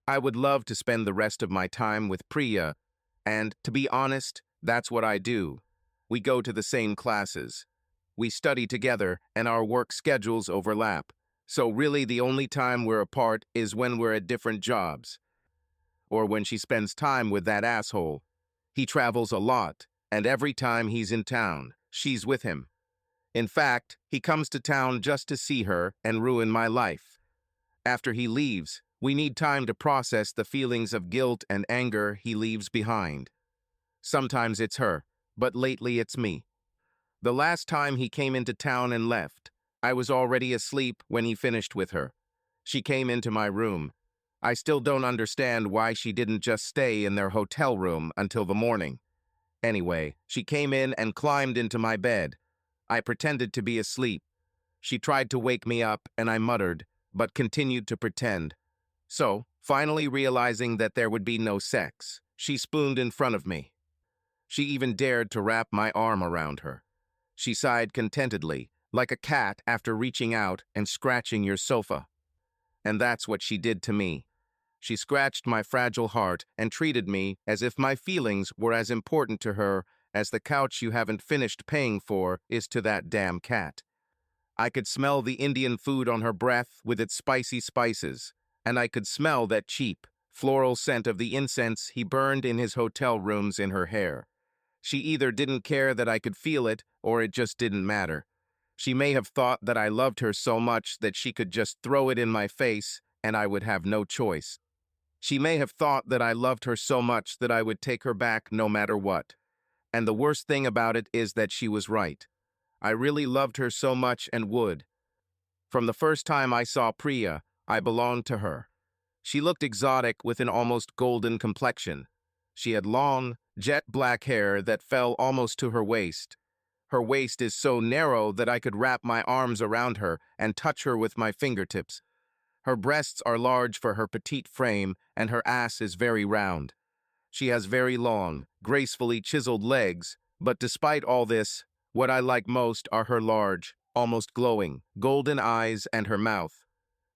I would love to spend the rest of my time with Priya, and, to be honest, that's what I do. We go to the same classes. We study together, and our work schedules overlap. So really the only time we're apart is when we're at different jobs, or when she spends time with that asshole. He travels a lot, and every time he's in town, she's with him. In fact, he comes to town just to see her and ruin my life. After he leaves, we need time to process the feelings of guilt and anger he leaves behind. Sometimes it's her, but lately it's me. The last time he came into town and left, I was already asleep when he finished with her. She came into my room. I still don't understand why she didn't just stay in their hotel room until the morning. Anyway, she came in and climbed into my bed. I pretended to be asleep. She tried to wake me up, and I muttered, but continued to pretend. So, finally realizing that there would be no sex, she spooned in front of me. She even dared to wrap my arm around her. She sighed contentedly, like a cat after reaching out and scratching your sofa. And that's what she did to me. She scratched my fragile heart and treated me as if my feelings were as important to her as the couch you haven't finished paying for is to that damn cat. I could smell the Indian food on her breath with its spicy spices, and I could smell that cheap, floral scent of the incense he burned in his hotel rooms in her hair. She either didn't care that I could feel it, or it just didn't matter. She may have thought that I loved her so much that she could just throw it in my face and I would have no choice. She may have thought that I loved her so much that I would take her back no matter what. And the worst thing about it is that she was right. I really loved her so much and would. From the first time I saw Priya, I belonged to her. She looked exotic with an almost golden complexion. She had long, jet black hair that fell almost to her waist. Her waist is so narrow that I could wrap my arms around her and touch her with my fingertips. Her breasts are large for her petite frame, and her ass is very round. She has very long, gracefully chiseled legs, but despite all this, what I like most are her large, almost glowing, golden eyes and her mouth.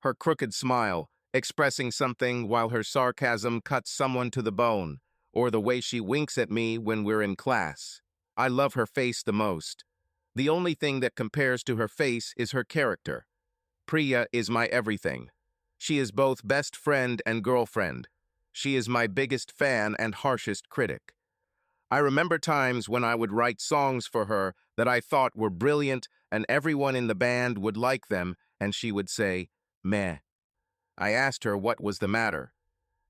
Her crooked smile, expressing something while her sarcasm cuts someone to the bone, or the way she winks at me when we're in class. I love her face the most. The only thing that compares to her face is her character. Priya is my everything. She is both best friend and girlfriend. She is my biggest fan and harshest critic. I remember times when I would write songs for her that I thought were brilliant and everyone in the band would like them, and she would say, meh. I asked her what was the matter.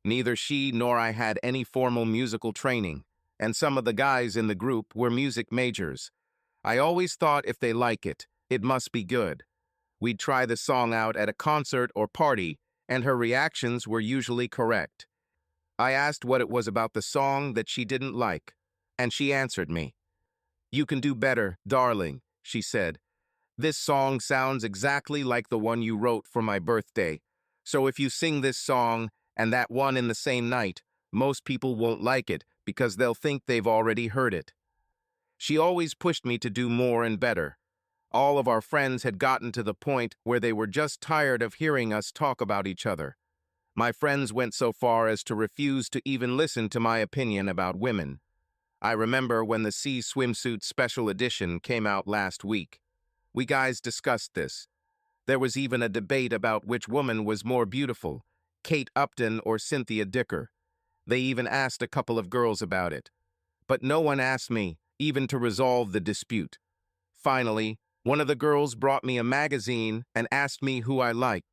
Neither she nor I had any formal musical training, and some of the guys in the group were music majors. I always thought if they like it, it must be good. We'd try the song out at a concert or party, and her reactions were usually correct. I asked what it was about the song that she didn't like, and she answered me. "You can do better, darling," she said. "This song sounds exactly like the one you wrote for my birthday. So if you sing this song and that one in the same night, most people won't like it because they'll think they've already heard it." She always pushed me to do more and better. All of our friends had gotten to the point where they were just tired of hearing us talk about each other. My friends went so far as to refuse to even listen to my opinion about women. I remember when the Sea Swimsuit Special Edition came out last week. We guys discussed this. There was even a debate about which woman was more beautiful, Kate Upton or Cynthia Dicker. They even asked a couple of girls about it. But no one asked me, even to resolve the dispute. Finally, one of the girls brought me a magazine and asked me who I liked,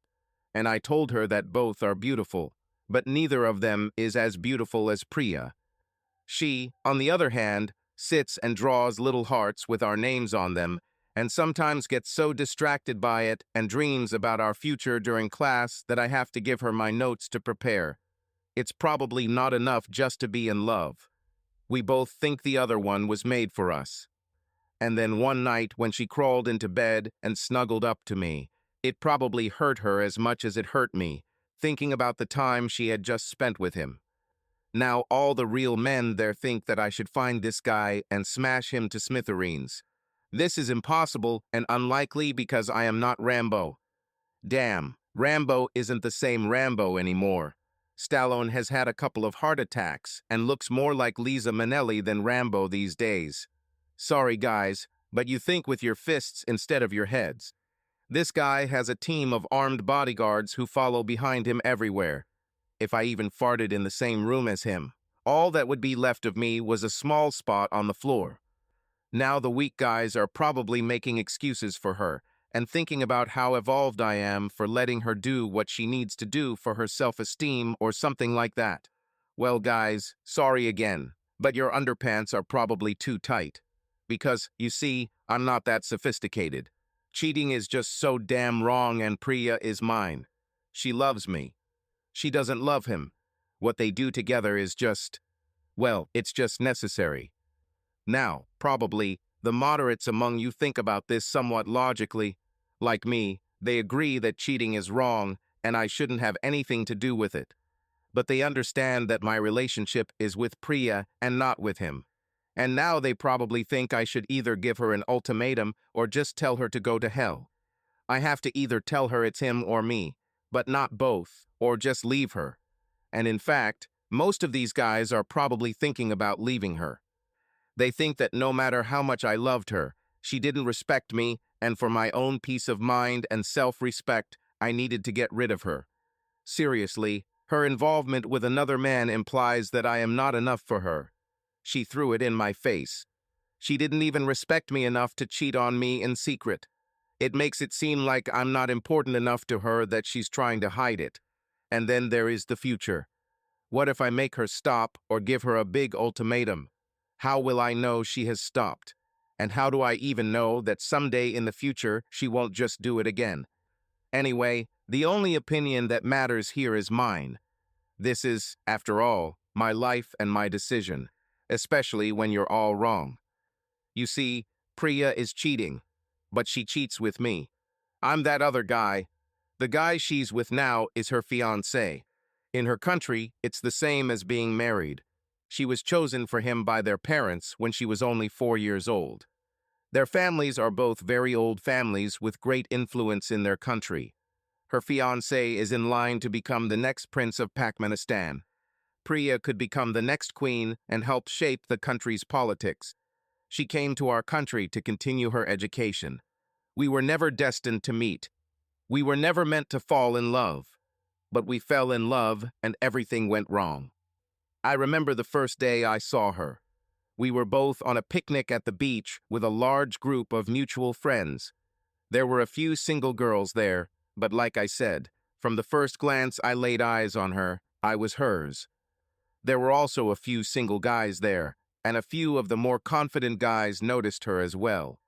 and I told her that both are beautiful, but neither of them is as beautiful as Priya. She, on the other hand, sits and draws little hearts with our names on them, and sometimes gets so distracted by it and dreams about our future during class that I have to give her my notes to prepare. It's probably not enough just to be in love. We both think the other one was made for us. And then one night when she crawled into bed and snuggled up to me, it probably hurt her as much as it hurt me, thinking about the time she had just spent with him. Now all the real men there think that I should find this guy and smash him to smithereens. This is impossible and unlikely because I am not Rambo. Damn, Rambo isn't the same Rambo anymore. Stallone has had a couple of heart attacks and looks more like Liza Minnelli than Rambo these days. Sorry guys, but you think with your fists instead of your heads. This guy has a team of armed bodyguards who follow behind him everywhere. If I even farted in the same room as him, all that would be left of me was a small spot on the floor. Now the weak guys are probably making excuses for her and thinking about how evolved I am for letting her do what she needs to do for her self-esteem or something like that. Well, guys, sorry again, but your underpants are probably too tight. Because, you see, I'm not that sophisticated. Cheating is just so damn wrong and Priya is mine. She loves me. She doesn't love him. What they do together is just, well, it's just necessary. Now, probably, the moderates among you think about this somewhat logically. Like me, they agree that cheating is wrong and I shouldn't have anything to do with it. But they understand that my relationship is with Priya and not with him. And now they probably think I should either give her an ultimatum or just tell her to go to hell. I have to either tell her it's him or me, but not both, or just leave her. And in fact, most of these guys are probably thinking about leaving her. They think that no matter how much I loved her, she didn't respect me, and for my own peace of mind and self-respect, I needed to get rid of her. Seriously, her involvement with another man implies that I am not enough for her. She threw it in my face. She didn't even respect me enough to cheat on me in secret. It makes it seem like I'm not important enough to her that she's trying to hide it. And then there is the future. What if I make her stop or give her a big ultimatum? How will I know she has stopped? And how do I even know that someday in the future she won't just do it again? Anyway, the only opinion that matters here is mine. This is, after all, my life and my decision, especially when you're all wrong. You see, Priya is cheating, but she cheats with me. I'm that other guy. The guy she's with now is her fiancé. In her country, it's the same as being married. She was chosen for him by their parents when she was only 4 years old. Their families are both very old families with great influence in their country. Her fiancé is in line to become the next prince of Pakistan. Priya could become the next queen and help shape the country's politics. She came to our country to continue her education. We were never destined to meet. We were never meant to fall in love. But we fell in love and everything went wrong. I remember the first day I saw her. We were both on a picnic at the beach with a large group of mutual friends. There were a few single girls there, but like I said, from the first glance I laid eyes on her, I was hers. There were also a few single guys there, and a few of the more confident guys noticed her as well.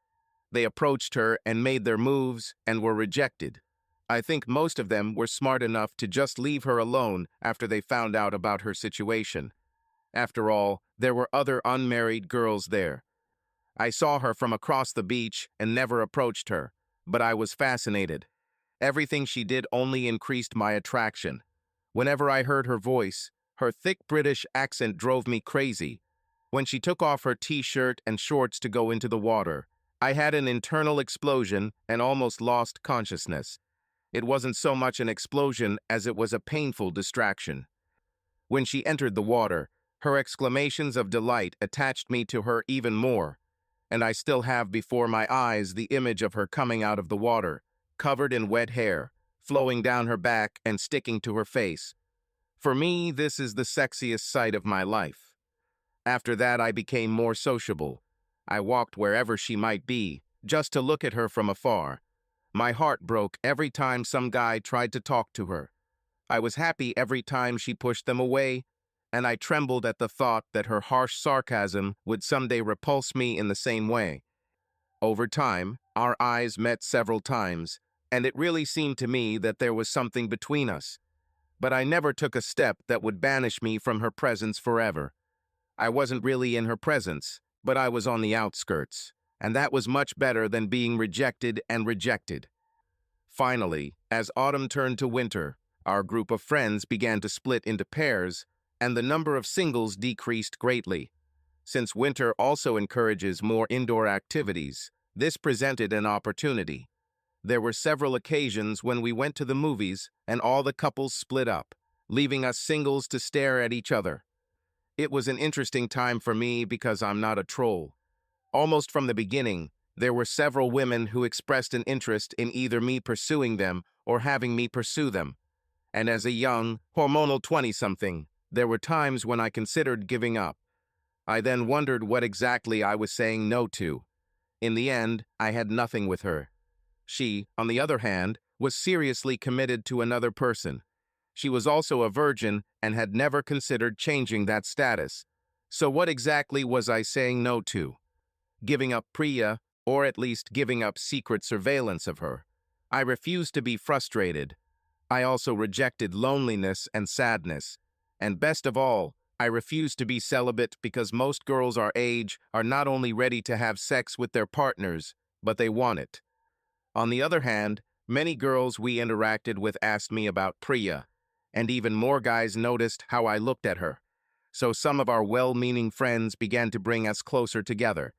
They approached her and made their moves and were rejected. I think most of them were smart enough to just leave her alone after they found out about her situation. After all, there were other unmarried girls there. I saw her from across the beach and never approached her, but I was fascinated. Everything she did only increased my attraction. Whenever I heard her voice, her thick British accent drove me crazy. When she took off her t-shirt and shorts to go into the water, I had an internal explosion and almost lost consciousness. It wasn't so much an explosion as it was a painful distraction. When she entered the water, her exclamations of delight attached me to her even more, and I still have before my eyes the image of her coming out of the water, covered in wet hair, flowing down her back and sticking to her face. For me, this is the sexiest sight of my life. After that, I became more sociable. I walked wherever she might be, just to look at her from afar. My heart broke every time some guy tried to talk to her. I was happy every time she pushed them away, and I trembled at the thought that her harsh sarcasm would someday repulse me in the same way. Over time, our eyes met several times, and it really seemed to me that there was something between us. But I never took a step that would banish me from her presence forever. I wasn't really in her presence, but I was on the outskirts, and that was much better than being rejected and rejected. Finally, as autumn turned to winter, our group of friends began to split into pairs, and the number of singles decreased greatly. Since winter also encourages more indoor activities, this presented an opportunity. There were several occasions when we went to the movies and all the couples split up. leaving us singles to stare at each other. It was an interesting time for me because I'm not a troll. Almost from the beginning, there were several women who expressed an interest in either me pursuing them or having me pursue them. And as a young, hormonal 20-something, there were times when I considered giving up. I then wondered what exactly I was saying no to. In the end, I had nothing with her. She, on the other hand, was seriously committed to another person. She was also a virgin and had never considered changing that status. So what exactly was I saying no to? Giving up Priya, or at least giving up secret surveillance of her. I refused to be frustrated. I also rejected loneliness and sadness. And best of all, I refused to be celibate because most girls our age are not only ready to have sex with their partners, but they want it. On the other hand, many girls we interacted with asked me about Priya, and even more guys noticed how I looked at her. So some of our well-meaning friends began to bring us closer together.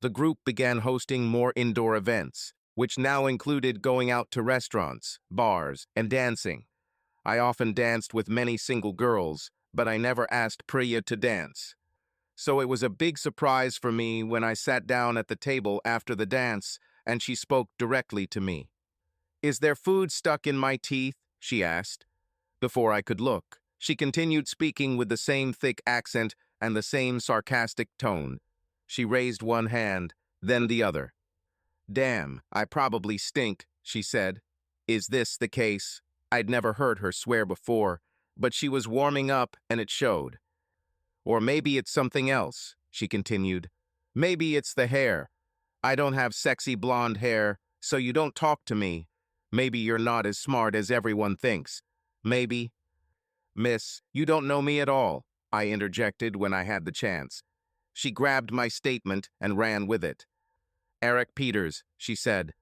The group began hosting more indoor events, which now included going out to restaurants, bars, and dancing. I often danced with many single girls, but I never asked Priya to dance. So it was a big surprise for me when I sat down at the table after the dance and she spoke directly to me. "Is there food stuck in my teeth?" she asked. Before I could look, she continued speaking with the same thick accent and the same sarcastic tone. She raised one hand, then the other. "Damn, I probably stink," she said. Is this the case? I'd never heard her swear before, but she was warming up and it showed. "Or maybe it's something else," she continued. "Maybe it's the hair. I don't have sexy blonde hair, so you don't talk to me. Maybe you're not as smart as everyone thinks. Maybe—" "Miss, you don't know me at all," I interjected when I had the chance. She grabbed my statement and ran with it. "Eric Peters," she said,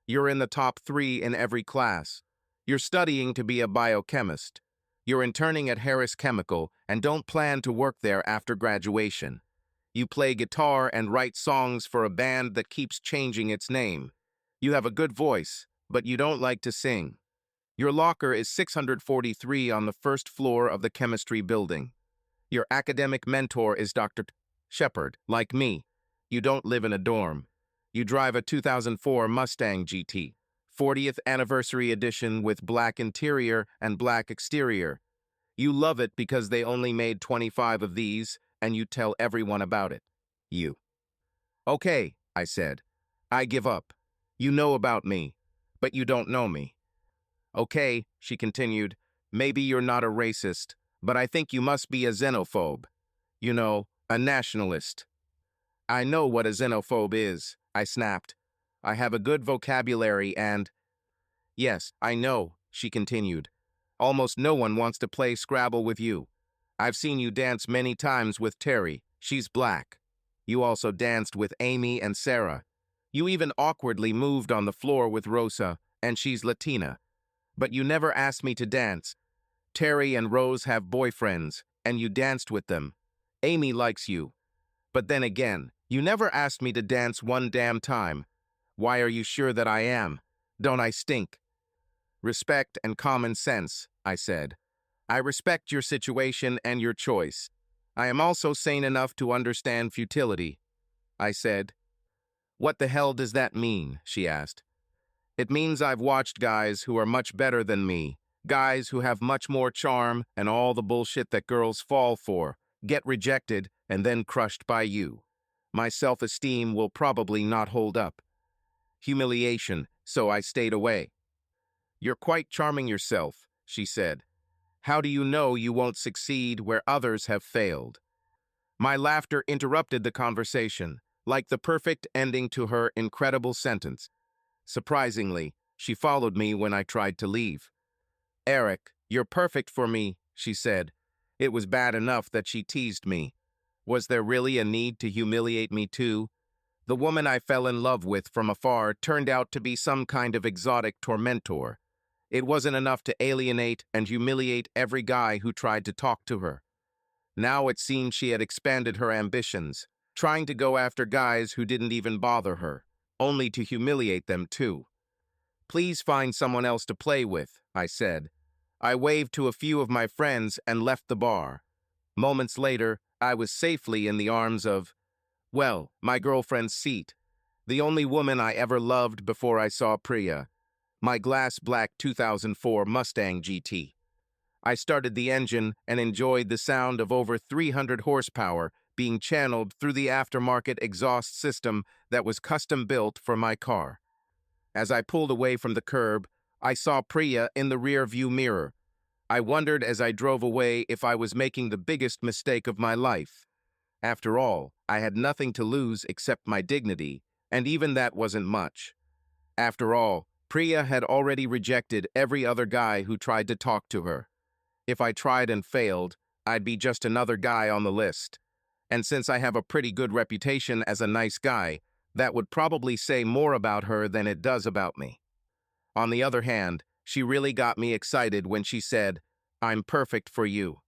"you're in the top 3 in every class. You're studying to be a biochemist. You're interning at Harris Chemical and don't plan to work there after graduation. You play guitar and write songs for a band that keeps changing its name. You have a good voice, but you don't like to sing. Your locker is 643 on the first floor of the chemistry building. Your academic mentor is Dr. Shepard, like me. You don't live in a dorm. You drive a 2004 Mustang GT, 40th anniversary edition with black interior and black exterior. You love it because they only made 25 of these, and you tell everyone about it. You." "Okay," I said. "I give up. You know about me, but you don't know me." "Okay," she continued, "maybe you're not a racist, but I think you must be a xenophobe. You know, a nationalist." "I know what a xenophobe is," I snapped. "I have a good vocabulary and—" "Yes, I know," she continued. "Almost no one wants to play Scrabble with you. I've seen you dance many times with Terry. She's black. You also danced with Amy and Sarah. You even awkwardly moved on the floor with Rosa, and she's Latina. But you never asked me to dance. Terry and Rose have boyfriends, and you danced with them. Amy likes you. But then again, you never asked me to dance one damn time. Why are you sure that I am? Don't I stink?" "Respect and common sense," I said. "I respect your situation and your choice. I am also sane enough to understand futility." I said. "What the hell does that mean?" she asked. "It means I've watched guys who are much better than me, guys who have much more charm and all the bullshit that girls fall for, get rejected and then crushed by you. My self-esteem will probably not hold up. Humiliation, so I stayed away." "You're quite charming yourself," she said. "How do you know you won't succeed where others have failed?" My laughter interrupted the conversation, like the perfect ending to her incredible sentence. Surprisingly, she followed me when I tried to leave. "Eric, you're perfect for me," she said. It was bad enough that she teased me. Was there really a need to humiliate me too? The woman I fell in love with from afar turned out to be some kind of exotic tormentor. It wasn't enough to alienate and humiliate every guy who tried to talk to her. Now it seemed she had expanded her ambitions, trying to go after guys who didn't even bother her, only to humiliate them too. "Please find someone else to play with," I said. I waved to a few of my friends and left the bar. Moments later, I was safely in the arms of, well, my girlfriend's seat, the only woman I ever loved before I saw Priya, my glass black 2004 Mustang GT. I started the engine and enjoyed the sound of over 300 horsepower being channeled through the aftermarket exhaust system that was custom built for my car. As I pulled away from the curb, I saw Priya in the rear-view mirror. I wondered as I drove away if I was making the biggest mistake of my life. After all, I had nothing to lose except my dignity, and even that wasn't much. After all, Priya had already rejected every other guy who tried to talk to her. If I tried and failed, I'd be just another guy on the list. And since I have a pretty good reputation as a nice guy, that would probably say more about her than it does about me. On the other hand, she really got me excited when she said, "I'm perfect for you."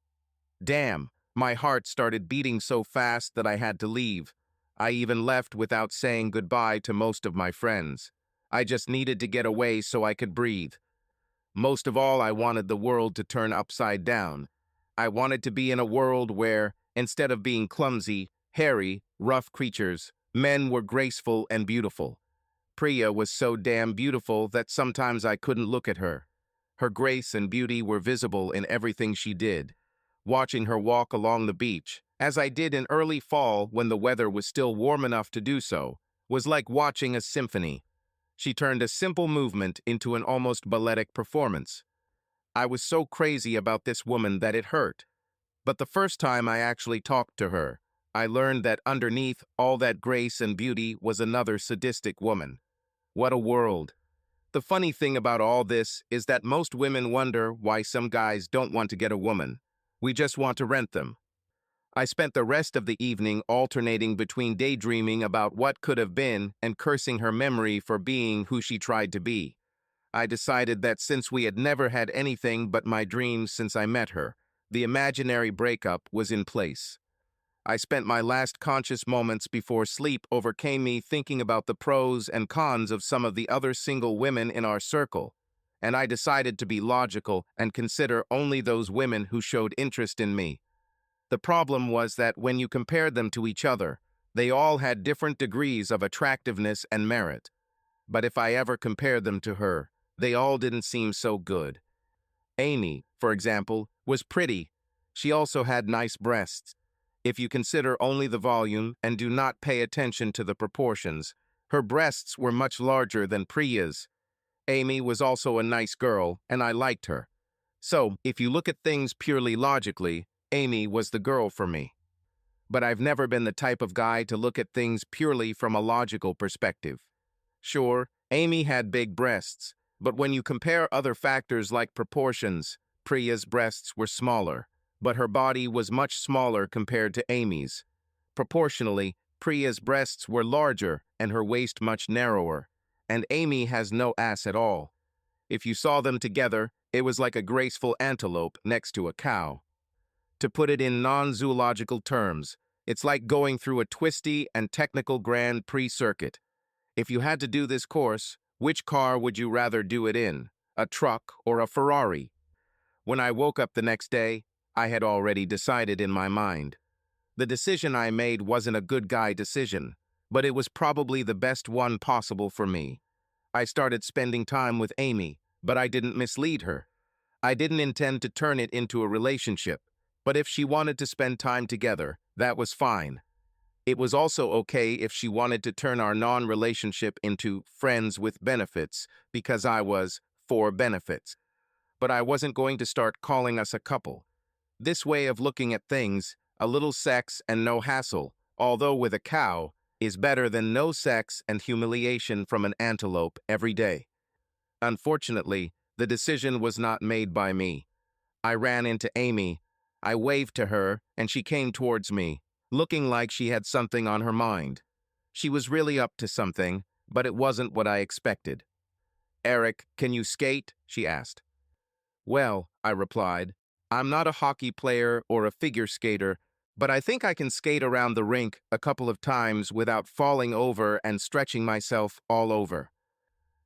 Damn, my heart started beating so fast that I had to leave. I even left without saying goodbye to most of my friends. I just needed to get away so I could breathe. Most of all, I wanted the world to turn upside down. I wanted to be in a world where, instead of being clumsy, hairy, rough creatures, men were graceful and beautiful. Priya was so damn beautiful that sometimes I couldn't look at her. Her grace and beauty were visible in everything she did. Watching her walk along the beach, as I did in early fall when the weather was still warm enough to do so, was like watching a symphony. She turned a simple movement into an almost balletic performance. I was so crazy about this woman that it hurt. But the first time I actually talked to her, I learned that underneath all that grace and beauty was another sadistic woman. What a world. The funny thing about all this is that most women wonder why some guys don't want to get a woman. We just want to rent them. I spent the rest of the evening alternating between daydreaming about what could have been and cursing her memory for being who she tried to be. I decided that since we had never had anything but my dreams since I met her, the imaginary breakup was in place. I spent my last conscious moments before sleep overcame me thinking about the pros and cons of some of the other single women in our circle, and I decided to be logical and consider only those women who showed interest in me. The problem was that when you compared them to each other, they all had different degrees of attractiveness and merit. But if I ever compared them to her, they all didn't seem so good. Amy, for example, was pretty. She also had nice breasts. If you consider only the volume and do not pay attention to the proportions, her breasts were much larger than Priya's. Amy was also a nice girl, and I liked her. So, if you look at things purely logically, Amy was the girl for me. But I've never been the type of guy to look at things purely from a logical perspective. Sure, Amy had big breasts, but when you compare other factors like proportions, Priya's breasts were smaller, but her body was much smaller compared to Amy's. Proportionally, Priya's breasts were larger and her waist much narrower, and Amy has no ass at all. If you saw them together, it was like a graceful antelope next to a cow. To put it in non-zoological terms, it's like going through a twisty and technical Grand Prix circuit. If you had to do this course, which car would you rather do it in, a truck or a Ferrari? When I woke up the next day, I had already decided in my mind. The decision I made wasn't a good guy decision, but it was probably the best one possible for me. I started spending time with Amy, but I didn't mislead her. I didn't intend to turn it into a relationship. But if she wanted to spend time together, that was fine. It was also okay if she wanted to turn our non-relationship into friends with benefits, because I was for benefits. But I wasn't going to start calling us a couple. This way of looking at things, a little sex and no hassle, although with a cow, is better than no sex and humiliation from an antelope every day. Unfortunately, the decision was not made by me. I ran into Amy. I waved to her, and she came towards me, looking like she had something on her mind. She was really up to something, but it wasn't what I expected. "Eric, can you skate?" she asked. "Well," I replied, "I'm not a hockey player or a figure skater, but I think I can skate around the rink a couple of times without falling over and stretching myself all over."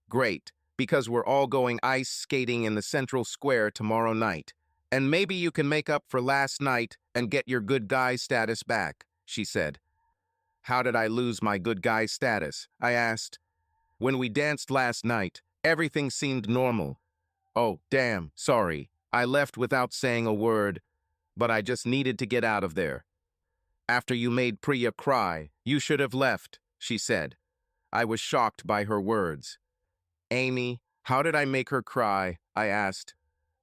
"Great. because we're all going ice skating in the central square tomorrow night. And maybe you can make up for last night and get your good guy status back, she said. How did I lose my good guy status? I asked. When we danced last night, everything seemed normal. Oh, damn, sorry. I left without saying a word, but I just needed to get out of there. After you made Priya cry, you should have left, she said. I was shocked by her words. Amy, how did I make her cry? I asked.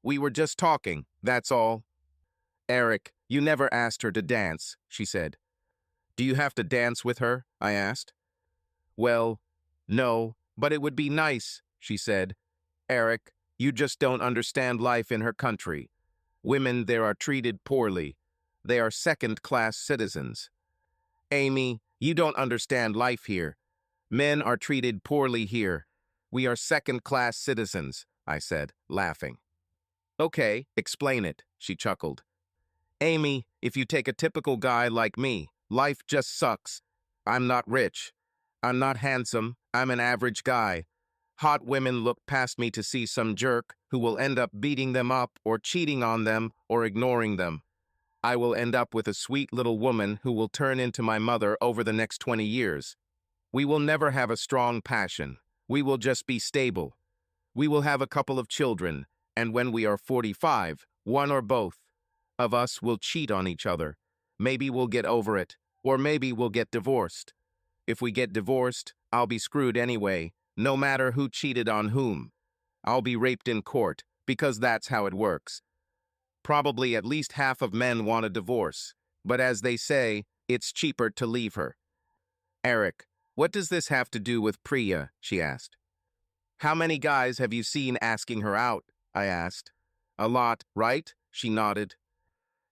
We were just talking, that's all. Eric, you never asked her to dance, she said. Do you have to dance with her? I asked. Well, no, but it would be nice, she said. Eric, you just don't understand life in her country. Women there are treated poorly. They are second-class citizens. Amy, you don't understand life here. Men are treated poorly here. We are second-class citizens, I said, laughing. Okay, explain it, she chuckled. Amy, if you take a typical guy like me, life just sucks. I'm not rich. I'm not handsome. I'm an average guy. Hot women look past me to see some jerk who will end up beating them up or cheating on them or ignoring them. I will end up with a sweet little woman who will turn into my mother over the next 20 years. We will never have a strong passion. We will just be stable. We will have a couple of children, and when we are 45, one or both of us will cheat on each other. Maybe we'll get over it, or maybe we'll get divorced. If we get divorced, I'll be screwed anyway, no matter who cheated on whom. I'll be raped in court, because that's how it works. Probably at least half of men want a divorce, but as they say, it's cheaper to leave her. Eric, what does this have to do with Priya? She asked. How many guys have you seen asking her out? I asked. A lot, right? She nodded.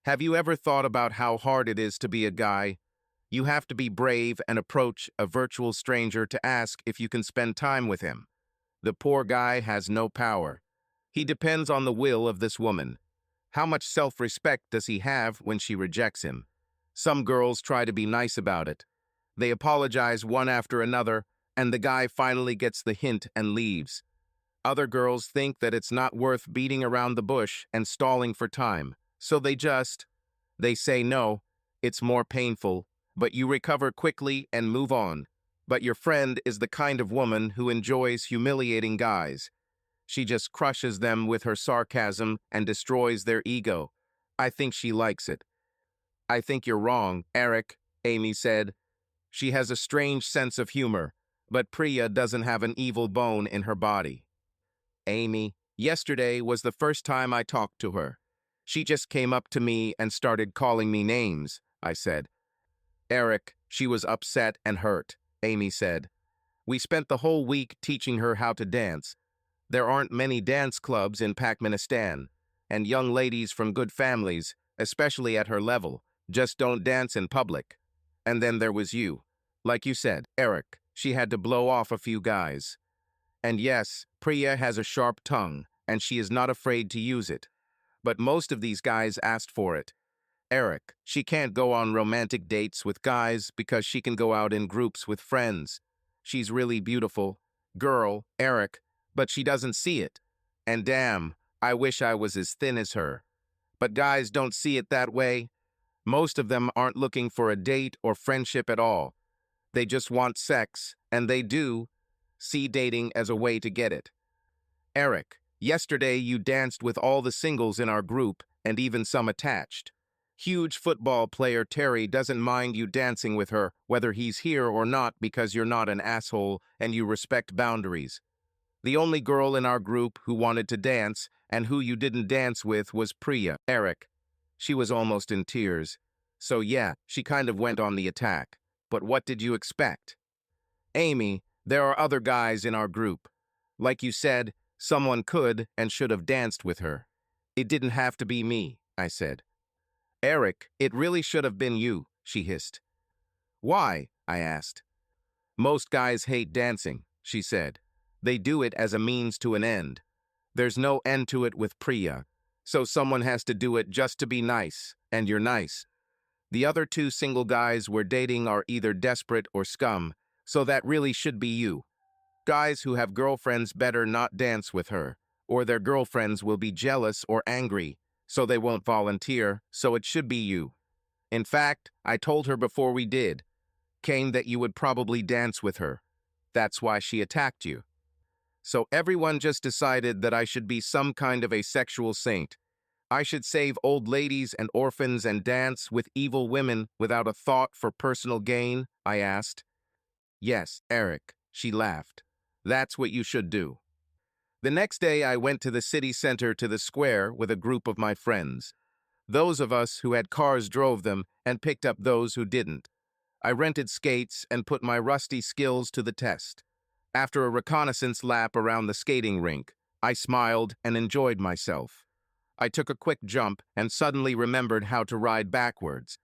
Have you ever thought about how hard it is to be a guy? You have to be brave and approach a virtual stranger to ask if you can spend time with him. The poor guy has no power. He depends on the will of this woman. How much self-respect does he have when she rejects him? Some girls try to be nice about it. They apologize one after another, and the guy finally gets the hint and leaves. Other girls think that it's not worth beating around the bush and stalling for time, so they say no, it's more painful, but you recover quickly and move on. But your friend is the kind of woman who enjoys humiliating guys. She just crushes them with her sarcasm and destroys their ego. I think she likes it. I think you're wrong, Eric, Amy said. She has a strange sense of humor, but Priya doesn't have an evil bone in her body. Amy, yesterday was the first time I talked to her. She just came up to me and started calling me names, I said. Eric, she was upset and hurt, Amy said. We spent the whole week teaching her how to dance. There aren't many dance clubs in Pakistan, and young ladies from good families, especially at her level, just don't dance in public. And then there was you. Like you said, Eric, she had to blow off a few guys. And yes, Priya has a sharp tongue, and she is not afraid to use it. But most of these guys asked for it. Eric, she can't go on romantic dates with guys because she can go out in groups with friends. She's really beautiful. Girl, Eric, but she doesn't see it. And damn, I wish I was as thin as her. But guys don't see it that way. Most of them aren't looking for a date or friendship at all. They just want sex, and they do see dating as a way to get it. Eric, yesterday you danced with all the singles in our group, and even some attached. Huge football player Terry doesn't mind you dancing with her, whether he's here or not, because you're not an asshole and you respect boundaries. The only girl in our group who wanted to dance and who you didn't dance with was Priya, Eric. She was almost in tears. So yeah, she kind of went on the attack. But what did you expect? Amy, there are other guys in our group. Like you said, someone could and should have danced with her. It didn't have to be me, I said. Eric, it really should have been you, she hissed. Why? I asked. Most guys hate dancing, she said. They do it as a means to an end. There's no end to it with Priya, so someone has to do it just to be nice, and you're nice. The other two single guys we're dating are either desperate or scum, so that really should be you. Guys who have girlfriends better not dance with her, or their girlfriends will be jealous or angry, so they won't volunteer, so it should be you. In fact, I told her before we came that you would probably dance with her. That's why she attacked you. So everyone just decided that I should be some kind of a sexual saint. I should save old ladies and orphans and dance with evil women without a thought for personal gain, I asked. Yes, Eric, she laughed. That's what you should do. The next day I went to the city center to the square with a group of my friends. Those of us who had cars drove them and picked up those who didn't. I rented skates and put my rusty skills to the test. After a reconnaissance lap around the skating rink, I smiled and enjoyed myself. I took a quick jump and suddenly remembered how to ride backwards.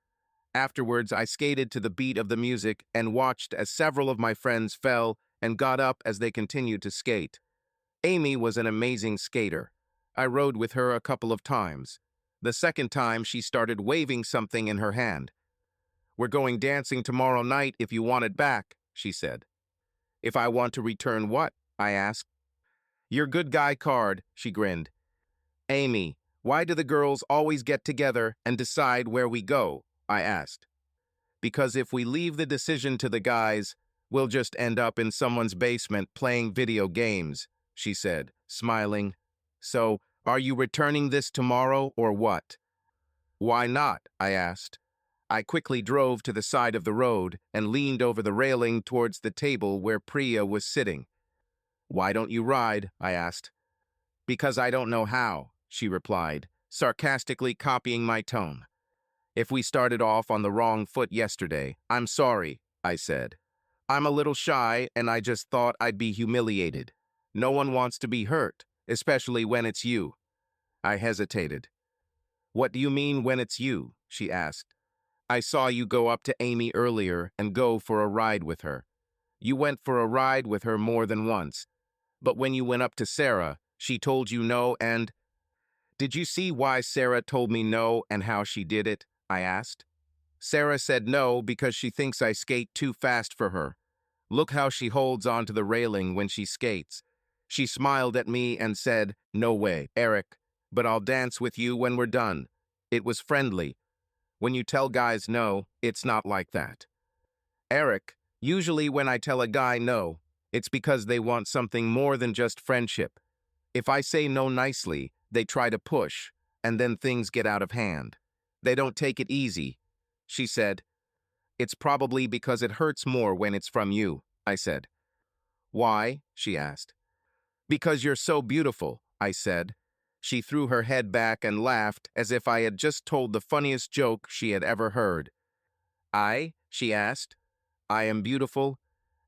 Afterwards, I skated to the beat of the music and watched as several of my friends fell and got up as they continued to skate. Amy was an amazing skater. I rode with her a couple of times. The second time, she started waving something in her hand. We're going dancing tomorrow night if you want it back, she said. If I want to return what? I asked. Your good guy card, she grinned. Amy, why do the girls always get together and decide where we go? I asked. Because if we leave the decision to the guys, we'll just end up in someone's basement playing video games, she said, smiling. So, are you returning this tomorrow or what? Why not? I asked. I quickly drove to the side of the road and leaned over the railing towards the table where Priya was sitting. Why don't you ride? I asked. Because I don't know how, she replied, sarcastically copying my tone. If we started off on the wrong foot yesterday, I'm sorry, I said. I'm a little shy and I just thought I'd be humiliated. No one wants to be hurt, especially when it's you. I hesitated. What do you mean when it's you? She asked. I saw you go up to Amy earlier and go for a ride with her. You went for a ride with her more than once. But when you went up to Sarah, she told you no and... Did you see why Sarah told me no and how she did it? I asked. Sarah said no because she thinks I skate too fast for her. Look how she holds onto the railing when she skates. She smiled at me and said, no way, Eric, but I'll dance with you when we're done. It was friendly. When you tell guys no, it's not like that. Eric, usually when I tell a guy no, it's because they want something more than just friendship. If I say no nicely, they try to push, and then things get out of hand. They don't take it easy, she said. It's probably because it hurts more when it's from you, I said. Why? She asked. Because you're so beautiful, I said. She threw her head back and laughed as if I had just told the funniest joke she had ever heard. She asked. I am beautiful?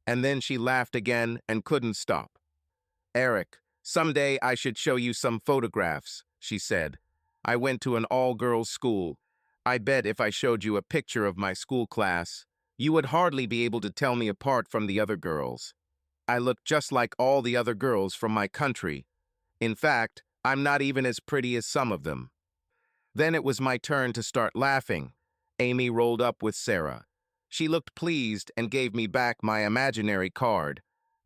And then she laughed again and couldn't stop. Eric, someday I should show you some photographs, she said. I went to an all-girls school. I bet if I showed you a picture of my school class, you would hardly be able to tell me apart from the other girls. I look just like all the other girls from my country. In fact, I'm not even as pretty as some of them. Then it was my turn to start laughing. Amy rolled up with Sarah. She looked pleased and gave me back my imaginary card.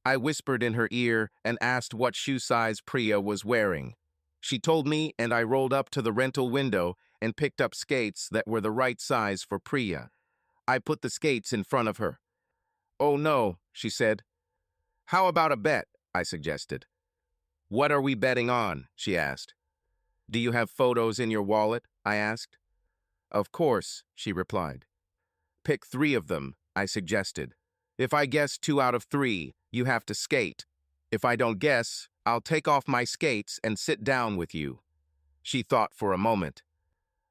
I whispered in her ear and asked what shoe size Priya was wearing. She told me and I rolled up to the rental window and picked up skates that were the right size for Priya. I put the skates in front of her. Oh no, she said. How about a bet? I suggested. What are we betting on? She asked. Do you have photos in your wallet? I asked. Of course, she replied. Pick 3 of them, I suggested. If I guess 2 out of 3, you have to skate. If I don't guess, I'll take off my skates and sit down with you. She thought for a moment.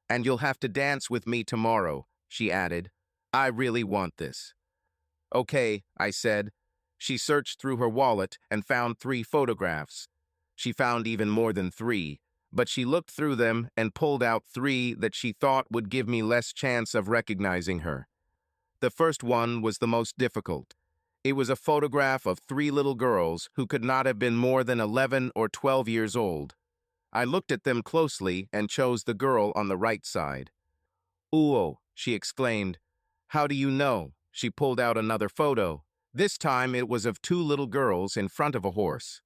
And you'll have to dance with me tomorrow, she added. I really want this. Okay, I said. She searched through her wallet and found 3 photographs. She found even more than 3, but she looked through them and pulled out 3 that she thought would give me less chance of recognizing her. The first one was the most difficult. It was a photograph of 3 little girls who could not have been more than 11 or 12 years old. I looked at them closely and chose the girl on the right side. "Ooh," she exclaimed. "How do you know?" She pulled out another photo. This time it was of two little girls in front of a horse.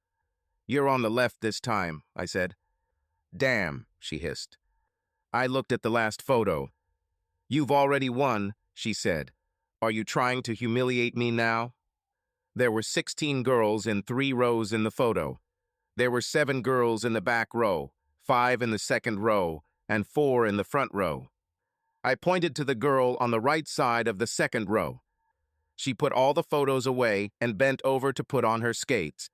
"You're on the left this time," I said. "Damn," she hissed. I looked at the last photo. "You've already won," she said. "Are you trying to humiliate me now?" There were 16 girls in 3 rows in the photo. There were 7 girls in the back row, 5 in the second row, and 4 in the front row. I pointed to the girl on the right side of the second row. She put all the photos away and bent over to put on her skates.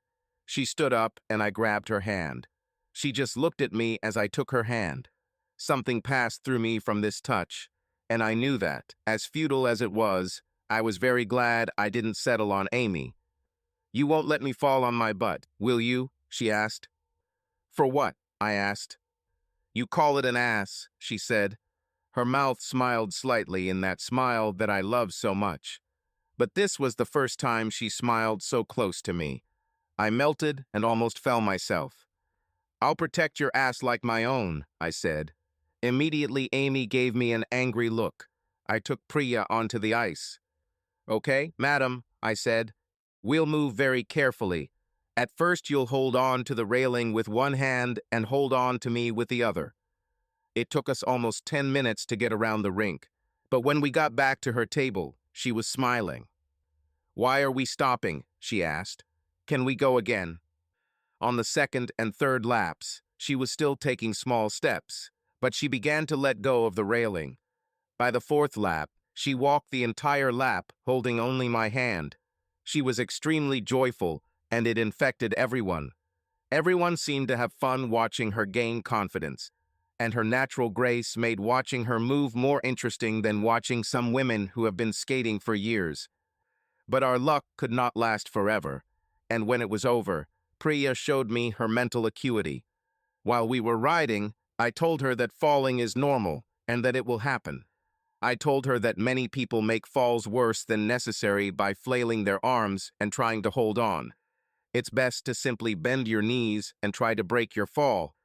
She stood up and I grabbed her hand. She just looked at me as I took her hand. Something passed through me from this touch, and I knew that, as futile as it was, I was very glad I didn't settle on Amy. "You won't let me fall on my butt, will you?" she asked. "For what?" I asked. "You call it an ass," she said. Her mouth smiled slightly in that smile that I love so much. But this was the first time she smiled so close to me. I melted and almost fell myself. "I'll protect your ass like my own," I said. Immediately, Amy gave me an angry look. I took Priya onto the ice. "Okay, madam," I said. "We'll move very carefully. At first, you'll hold on to the railing with one hand and hold on to me with the other." It took us almost 10 minutes to get around the rink, but when we got back to her table, she was smiling. "Why are we stopping?" she asked. "Can we go again?" On the second and third laps, she was still taking small steps, but she began to let go of the railing. By the fourth lap, she walked the entire lap, holding only my hand. She was extremely joyful, and it infected everyone. Everyone seemed to have fun watching her gain confidence, and her natural grace made watching her move more interesting than watching some women who have been skating for years. But our luck could not last forever, and when it was over, Priya showed me her mental acuity. While we were riding, I told her that falling is normal and that it will happen. I told her that many people make falls worse than necessary by flailing their arms and trying to hold on. It's best to simply bend your knees and try to break your fall.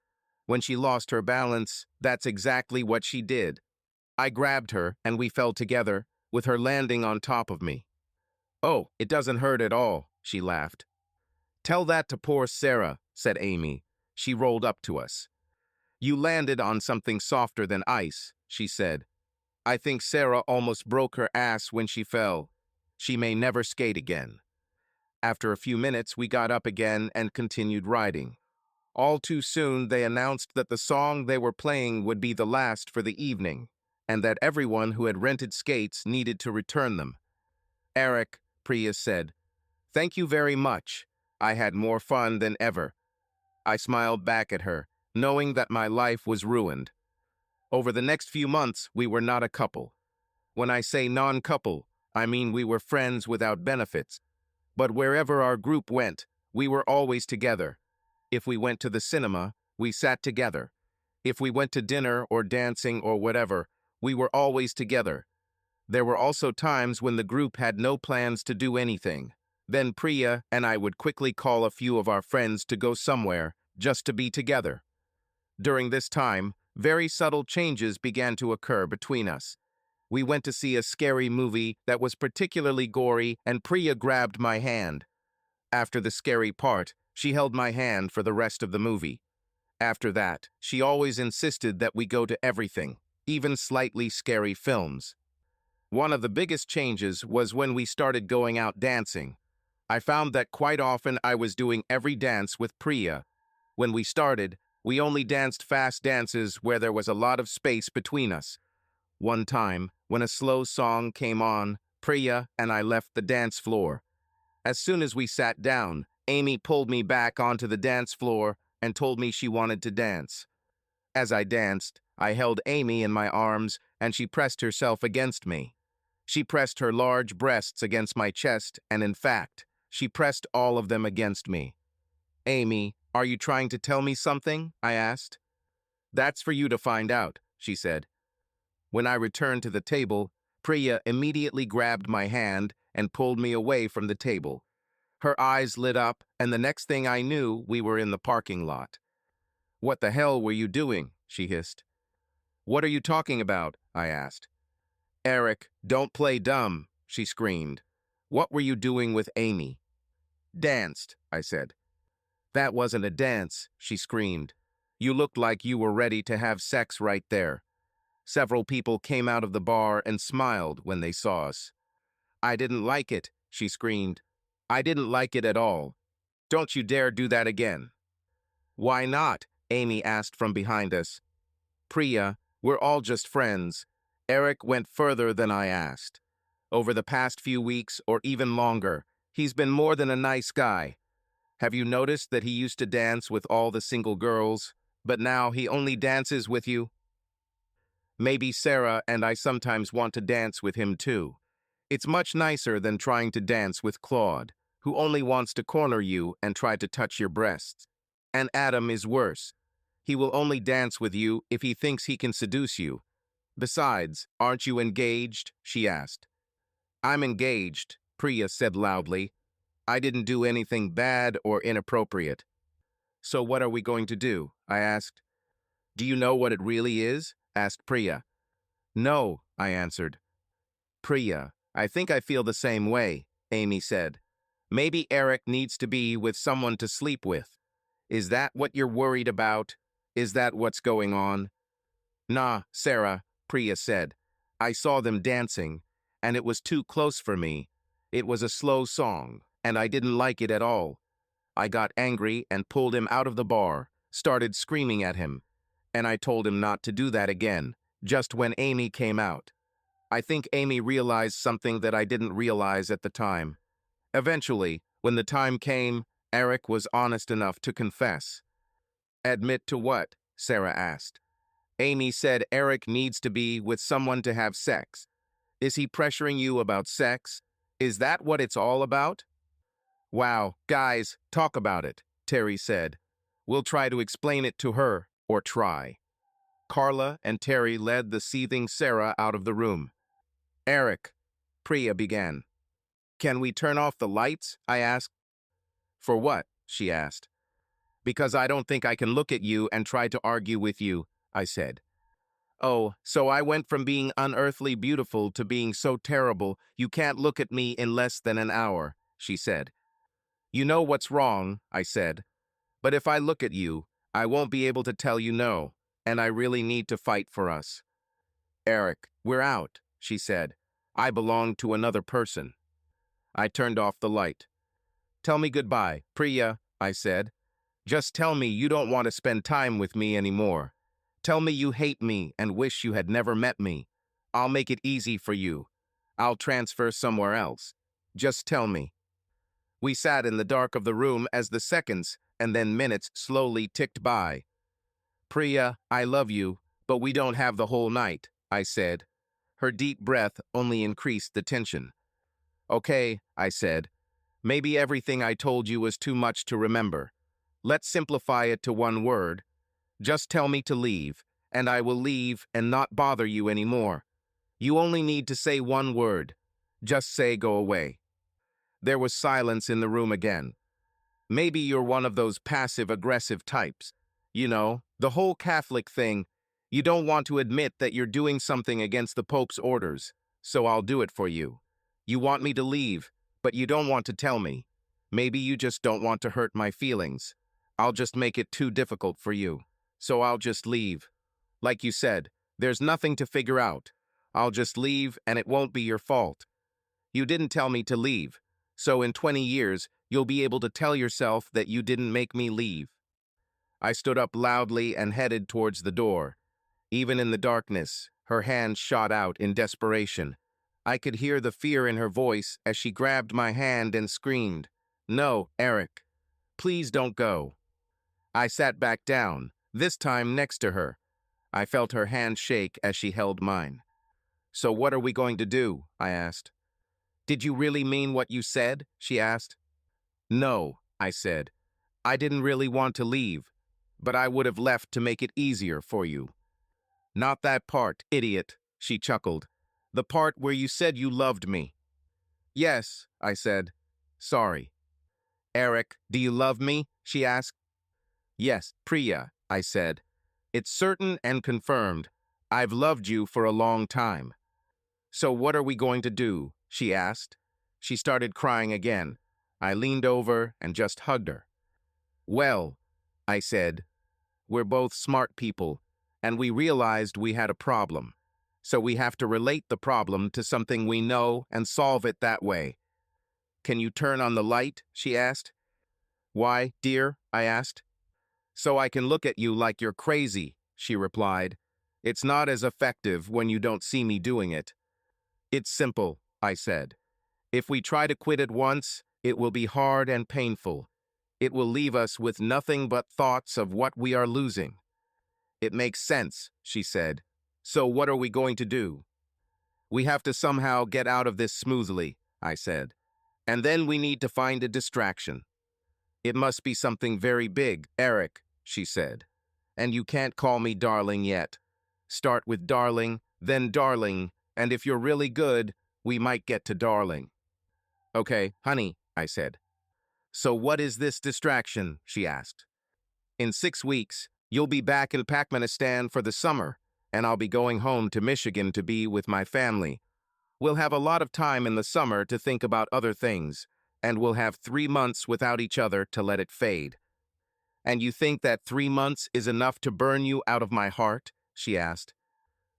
When she lost her balance, that's exactly what she did. I grabbed her and we fell together, with her landing on top of me. "Oh, it doesn't hurt at all," she laughed. "Tell that to poor Sarah," said Amy. She rolled up to us. "You landed on something softer than ice," she said. "I think Sarah almost broke her ass when she fell. She may never skate again." After a few minutes, we got up again and continued riding. All too soon, they announced that the song they were playing would be the last for the evening, and that everyone who had rented skates needed to return them. "Eric," Priya said, "thank you very much. I had more fun than ever." I smiled back at her, knowing that my life was ruined. Over the next few months, we were not a couple. When I say non-couple, I mean we were friends without benefits. But wherever our group went, we were always together. If we went to the cinema, we sat together. If we went to dinner or dancing or whatever, we were always together. There were also times when the group had no plans to do anything. Then Priya and I would quickly call a few of our friends to go somewhere, just to be together. During this time, very subtle changes began to occur between us. We went to see a scary movie that was particularly gory, and Priya grabbed my hand. After the scary part, she held my hand for the rest of the movie. After that, she always insisted that we go to everything, even slightly scary films. One of the biggest changes was when we started going out dancing. I found that quite often I was doing every dance with Priya. When we started, we only danced fast dances where there was a lot of space between us. One time, when a slow song came on, Priya and I left the dance floor. As soon as we sat down, Amy pulled me back onto the dance floor and told me she wanted to dance. As I danced, I held Amy in my arms and she pressed herself against me. She pressed her large breasts against my chest and, in fact, she pressed all of them against me. "Amy, are you trying to tell me something?" I asked. "That's for you to find out," she said. When I returned to the table, Priya immediately grabbed my hand and pulled me away from the table. Her eyes lit up, and the next thing I knew, we were in the parking lot. "What the hell were you doing?" she hissed. "What are you talking about?" I asked. "Eric, don't play dumb," she screamed. What were you doing with Amy? Danced, I said. That wasn't a dance, she screamed. You looked like you were ready to have sex right there. Several people came out of the bar and smiled when they saw us. I didn't like it, she screamed. I didn't like it at all. Don't you dare do that again. Why not? Amy asked from behind us. Priya, we're all just friends. Eric went further than I asked. Over the past few weeks, or even longer, he's been more than a nice guy. Have you noticed that he used to dance with all the single girls, but now he only dances with you? Maybe Sarah and I sometimes want to dance with him too. It's much nicer than trying to dance with Claude, who only wants to corner you and try to touch your breasts. And Adam is worse. He will only dance with you if he thinks he can seduce you. Besides, aren't you engaged? She asked. I'm engaged, Priya said loudly. I didn't do anything bad or inappropriate. So what are we going to do? I asked. Do you know what it really is? Asked Priya. No, I answered. Priya, I think I feel the same way, Amy said. Maybe Eric needs to be with someone to sleep with. Is that what you're worried about? Is that what's going on? Nah, Sarah, Priya said. I saw them dancing, and it was too close for me. It was a slow song, and I didn't like it at all. I got angry and pulled him out of the bar, started screaming at him, and I told him not to do that again, just when Amy came out. I think Amy realized something that I didn't realize at the time. Eventually, when the time came, Eric was honest enough to confess. Admit to what? Sarah asked. Amy said Eric needs to be with someone to have sex. Is he pressuring you about sex? Is that what it's all about? Wow, guys, talk about it, Terry said. We'll try to explain it to her, or try. Carla and Terry led the seething Sarah out of the room. Eric, Priya began. Can we turn off the lights? I asked. For what? She asked. Because I don't think I can look at you and try to argue with you, I said. Oh, so I went from being unearthly beautiful to being so terrible you can't look at me in less than an hour, she said. You know what's wrong, I said. But if I look at you, I won't be able to tell you no, and I really need to fight for us. Eric, we're out, she said. I belong to another person. I turned off the light. Tell me goodbye, Priya, I said. Just tell me you don't want to spend time with me anymore. Tell me you hate me and wish you had never met me. I'll make it easy for you. I'll transfer somewhere else. Just tell me. We sat in the dark of the room as the seconds and then minutes slowly ticked by. Priya, I love you, but we don't have the whole night, I said. Her deep breath only increased the tension. Okay, I said. Maybe everything I told you was too much to remember. Let's simplify it to one word. Just tell me to leave, and I will leave and not bother you anymore. You only need to say one word. Just say go away. There was silence in the room again. Maybe you're one of those passive-aggressive types. You know, the whole Catholic thing. You don't want to admit that you're doing something against the Pope's orders, so I'll do it for you. You want me to leave, but you don't want to tell me. Maybe you just don't want to hurt my feelings. I'll just make it too difficult for you. So I'll just leave. Like you said, there's nothing to figure out. I'll just leave and it won't be your fault. You didn't tell me to leave, so in 20 years, you'll be able to tell yourself that you didn't make me leave. I stood up loudly and headed towards the door. Even in the darkness, her hand shot out in desperation. I could hear the fear in her voice as she grabbed my hand and screamed, "No, Eric, please don't go." I sat back down, this time next to her. I felt her hand shake as she held mine. So what are we going to do? I asked. Did you really mean what you said? She asked. No, I said. I didn't really want to leave, but I would have left to make it easier for you. Not that part, idiot, she chuckled. The part where you said you loved me. Yes, I said. Sorry. Eric, do you love me? She asked. Yes, Priya, I said. It's certain and confirmed. I've loved you for a long time. So what are we going to do? She asked. She started crying again. I leaned over and just hugged her. "Well," I said, "we're both smart people, and we realized we had a problem. So we have to relate the problem to something we know and solve it that way." "Can you turn on the light?" she asked. "Why, dear?" I asked. "So I can look at you like you're crazy," she replied. "It's not as effective when you don't see me doing it." "It's simple," I said. "If we try to quit at once, it will be hard and painful. It will leave us with nothing but thoughts of what we are losing." "It makes sense," she said. "So what are we going to do?" "We have to somehow get out of this smoothly," I said. "And then we need to find a distraction." "It must be something very big, Eric," she said. "And you can't call me darling yet. Start with darling, then darling, and if you're really good, we might get to darling." "Okay, honey," I said. "So what is this distraction?" she asked. "In 6 weeks, you'll be back in Pakistan for the summer, and I'll be going home to Michigan to be with my family. We'll have a lot of time in the summer to think about other things, and we'll have 3 months without each other to let it fade." "And you think that 3 months is enough to burn you out of my heart?" she asked.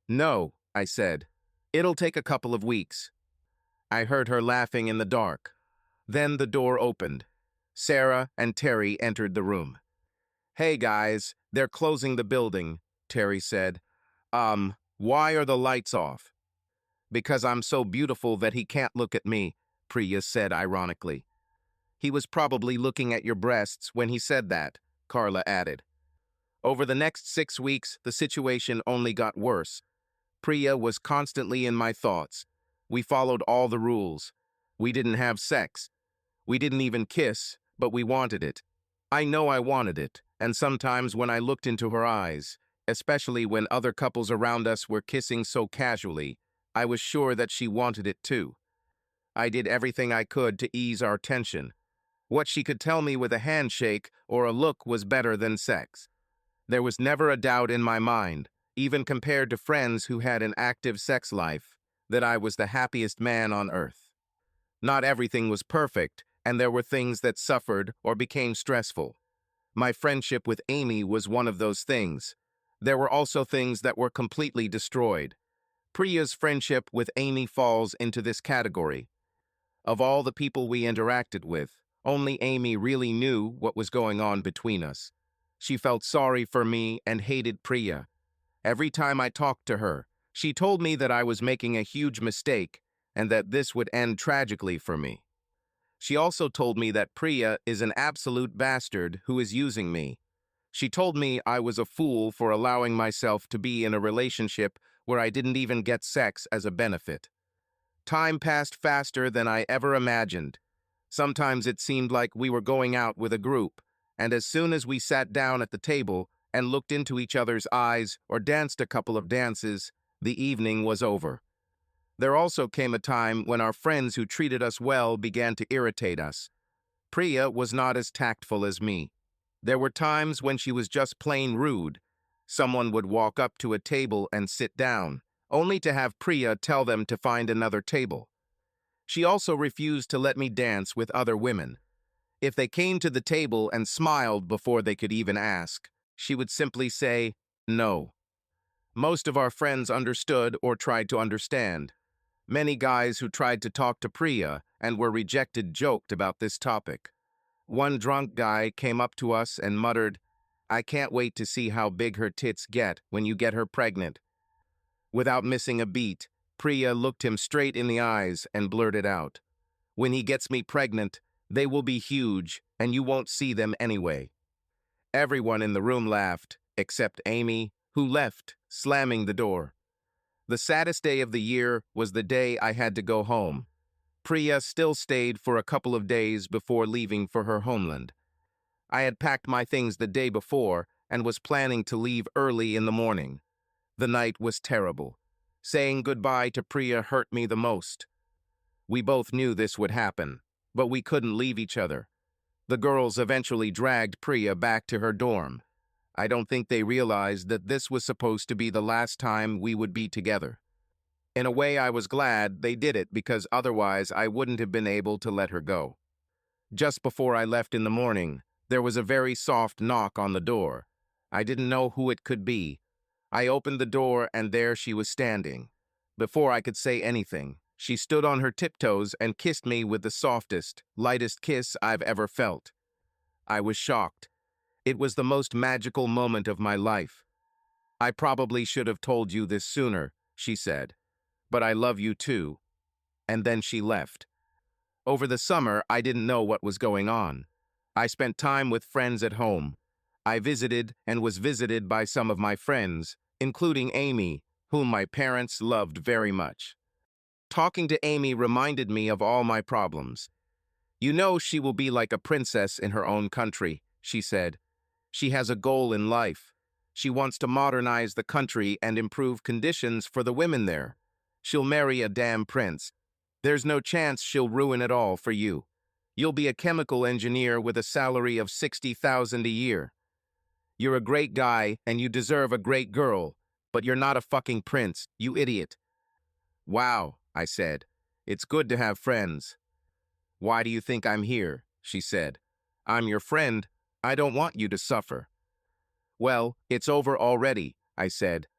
"No," I said. "It'll take a couple of weeks." I heard her laughing in the dark. Then the door opened. Sarah and Terry entered the room. "Hey guys, they're closing the building," Terry said. Why are the lights off?" "Because I'm so beautiful that he can't look at me," Priya said ironically. "He was probably looking at your breasts when he said that," Carla added. Over the next 6 weeks, the situation only got worse. Priya was constantly in my thoughts. We followed all the rules. We didn't have sex. We didn't even kiss, but we wanted it. I know I wanted it, and sometimes when I looked into her eyes, especially when other couples around us were kissing so casually, I was sure that she wanted it too. I did everything I could to ease our tension. What she could tell me with a handshake or a look was better than sex. There was never a doubt in my mind, even compared to friends who had an active sex life, that I was the happiest man on earth. Not everything was perfect, and there were things that suffered or became stressful. My friendship with Amy was one of those things. There were also things that were completely destroyed. Priya's friendship with Amy falls into this category. Of all the people we interacted with, only Amy really knew what was going on between us. She felt sorry for me and hated Priya. Every time I talked to her, she told me that I was making a huge mistake and that this would end tragically for me. She also told me that Priya is an absolute bastard who is using me. She told me I was a fool for allowing myself to be in a relationship where I didn't even get sex as a benefit. Time passed faster than I ever imagined. Sometimes it seemed like we were going out with a group, and as soon as we sat down at the table and looked into each other's eyes or danced a couple of dances, the evening was over. There also came a time when our friends who treated us well began to irritate us. Priya was not as tactful as me. There were times when she was just plain rude. Someone would walk up to a table and sit down, only to have Priya tell them to find another table. She also refused to let me dance with other women. If they came to the table and smiled before they could even ask, she would simply say, "No." Most of our friends understood or tried to understand. Many guys who tried to talk to Priya and were rejected joked about this topic. One drunk guy came up to us and muttered, "I can't wait to see how big her tits get when you get her pregnant." Without missing a beat, Priya looked him straight in the eyes and blurted out, "When he gets me pregnant, they will be huge and you won't see them anyway." Everyone in the room laughed, except Amy, who left, slamming the door. The saddest day of the year was the day I had to go home. Priya still stayed for a couple of days before leaving for her homeland. I had packed my things the day before and was planning to leave early in the morning. The night was terrible. Saying goodbye to Priya hurt me the most. We both knew this would happen, but we couldn't leave each other. The girls eventually dragged Priya back to her dorm. I don't think they realized that this was supposed to be the last time we would be together. In a way, I was glad they did it because otherwise I wouldn't have been able to let her go. Just before I left in the morning, there was a very soft knock on the door. I didn't know who it could be. I opened the door and there she was standing. Before I could say anything, she stood on her tiptoes and kissed me with the softest, lightest kiss I've ever felt. I was shocked. It was the most magical moment of my life. "I probably should have told you this sooner," she said, "but I love you too." And then she left. Over the summer, I didn't know what was going on. I spent time with friends at home. I visited and was visited by some of my friends, including Amy, whom my parents loved very much. Talking to Amy reminded me of all my problems. "You know she will be like a princess in her own country," she said. "She has a goal in life. She wants to modernize the country and improve conditions for the women there. She'll marry a damn prince. There's no chance she'll ruin it all for you. You'll be a chemical engineer with a salary of $60,000 a year. You're a great guy and you deserve a great girl, but you're not a fucking prince, you idiot." "Wow," I said. "It's good to have friends." "Why do you think I'm here?" she said. "I'm your friend. I don't want you to suffer." "Well, it's over already," I said.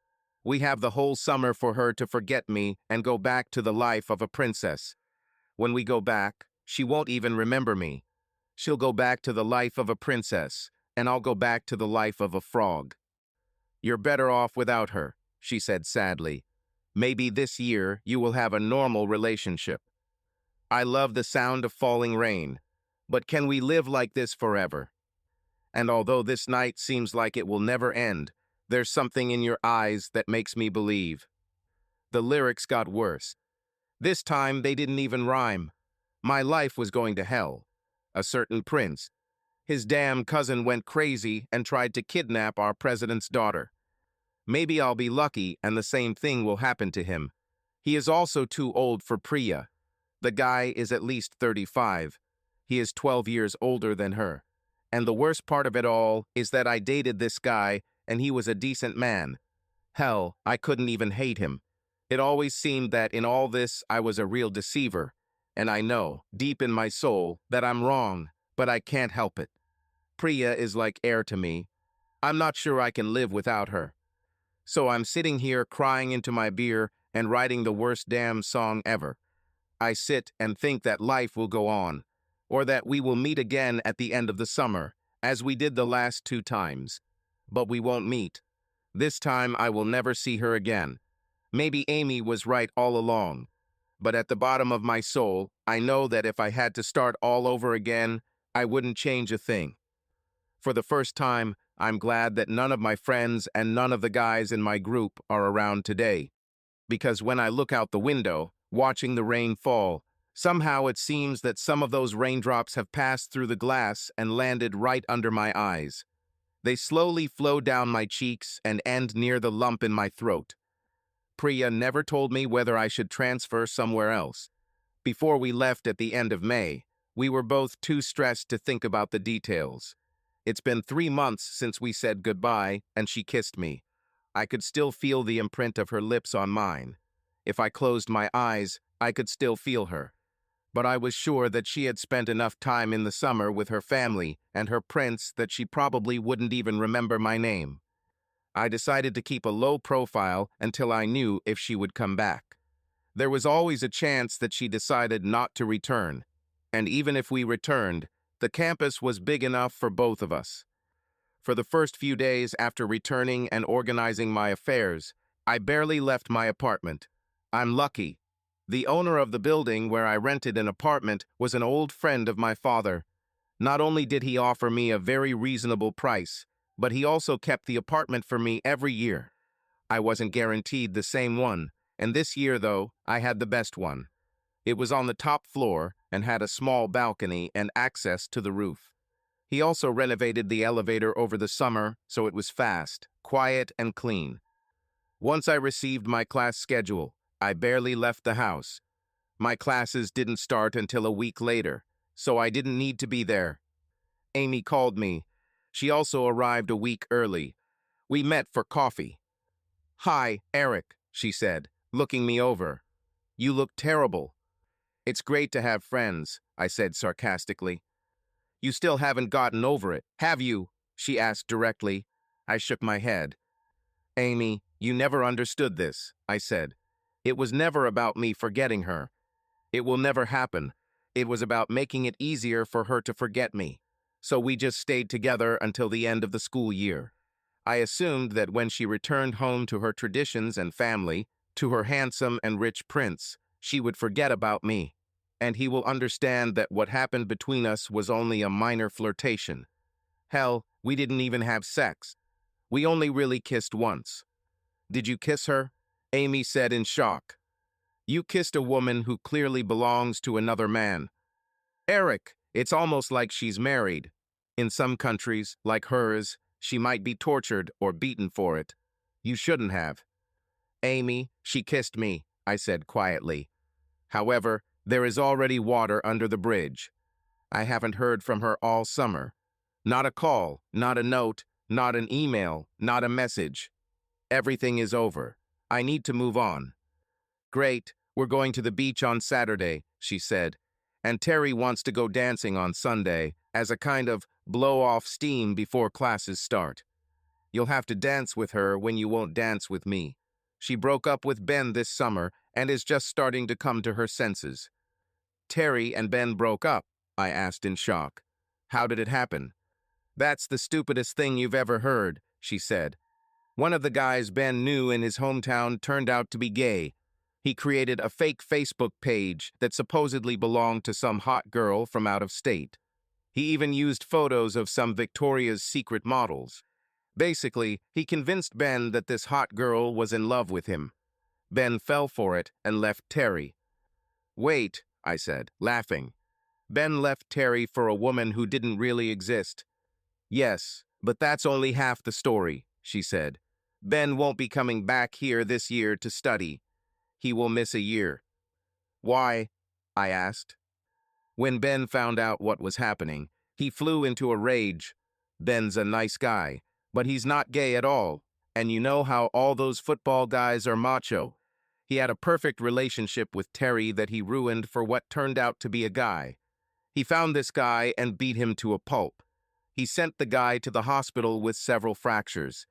"We have the whole summer for her to forget me and go back to the life of a princess. When we go back, she won't even remember me. She'll go back to the life of a princess, and I'll go back to the life of a frog." "You're better off without her," she said sadly. "Maybe this year you will have a normal relationship." I love the sound of falling rain, but can we live like this forever? And although this night seems like it will never end, there's something in your eyes that makes me believe. The lyrics got worse. This time they didn't even rhyme. My life was going to hell. A certain prince. His damn cousin went crazy and tried to kidnap our president's daughter. Maybe I'll be lucky and the same thing will happen to him. He is also too old for Priya. The guy is at least 35. He is 12 years older than her. And the worst part of it all is that I dated this guy and he was a decent man. Hell, I couldn't even hate him. It always seemed that in all this I was a real deceiver. And I know, deep in my soul, that I'm wrong, but I can't help it. Priya is like air to me. I'm not sure I can live without her. So I'm sitting here crying into my beer and writing the worst damn song ever. I sit and think that life will go on, or that we will meet again at the end of the summer, as we did the last 2 times. But we won't meet. This time I will never see her again. Maybe Amy was right all along. But at the bottom of my soul, I know that if I had to start all over again, I wouldn't change a thing. For the first time, I'm glad that none of my friends and none of the guys in my group are around today. Because when I look out the window, watching the rain fall, somehow it seems that some of those raindrops have passed through the glass and landed right under my eyes. They slowly flow down my cheeks and end near the lump in my throat. Priya never told me whether I should transfer somewhere else. Before we left at the end of May, we were both too stressed to think about the details. It's been 3 months since we said goodbye, and she kissed me. I could still feel the imprint of her lips on mine. If I closed my eyes, I could still feel her. But I was sure that she had spent enough time in the summer with her family and her prince that she probably wouldn't even remember my name. I decided to keep a low profile until I knew if she would come back. There was always a chance that she decided not to return. And even if we returned, the campus was big enough for both of us. For the first few days after returning and organizing my affairs, I barely left my apartment. I'm lucky. The owner of the building where I rented an apartment was an old friend of my father. Not only did he offer me a very reasonable price, but he also kept the apartment for me every year. I wasn't guaranteed the same one, and this year, though, I had the best one. It was on the top floor and had a small balcony and access to the roof. He also renovated the elevator over the summer, so it was fast, quiet, and clean. Once I received my class schedule, I barely left the house. My classes didn't start until a week later, so I didn't need to be there. Amy called me. She also arrived a week early. We met for coffee. "Hi, Eric," she said. looking me over. "You look terrible." "It's great to have friends," I said sarcastically. "You still haven't gotten over it, have you?" she asked directly. I shook my head. "Amy, you never understood this," I said. "It was never about me forgetting her. It will never happen. It was about making it easier for her to forget me. So we just stayed together until the end of the school year. I assumed that when she returned home to her traditions and family, to her handsome and rich prince, she would forget about me, and he will understand that what happened between us was only a minor flirtation. Hell, we didn't even have sex. We only really kissed once." "Did you kiss her?" Amy said in shock. "You kissed a woman who clearly belongs to another man." "Eric, it's almost like she's married. In some countries, like hers, she might be tortured or beaten for it. You shouldn't have." "Amy, she kissed me," I said quietly. "However, there is already water under the bridge. I haven't heard from her all summer. Not a call, not a note, not an email, not a message. Everything is over. I need to move on." "Great, we're going to the beach on Saturday," she said. "And Terry wants to go dancing on Sunday, as a kind of blow-off steam before classes start. You'll have to dance with her when you won't dance with me. She broke up with Ben this summer and is just starting to come to her senses." "Terry and Ben broke up?" I asked in shock. "How did it happen?" "That's the stupidest thing you've ever heard," she said. "One of the guys Ben knew in his hometown turned out to be gay. He created a fake Facebook page that supposedly belonged to some hot girl from out of state. He even used photos of some Victoria's Secret models. Basically, he convinced Ben that this hot girl was in love with him. Ben fell for it and left Terry." "Wait," I said, laughing. "Ben left Terry for a woman who didn't really exist." "Yes, but that's only half the story," she said. "Ben won't be coming back here this year to study. He will miss a year." "Why?" I asked. When Ben found out what was happening, he flew into a rage. Ben's a nice guy, but he's not gay at all. And you know how all those football guys are macho. He had a perfect relationship with Terry that he ruined for what turned out to be a guy. He found this guy and beat him to a pulp. He sent the guy to the hospital with several fractures.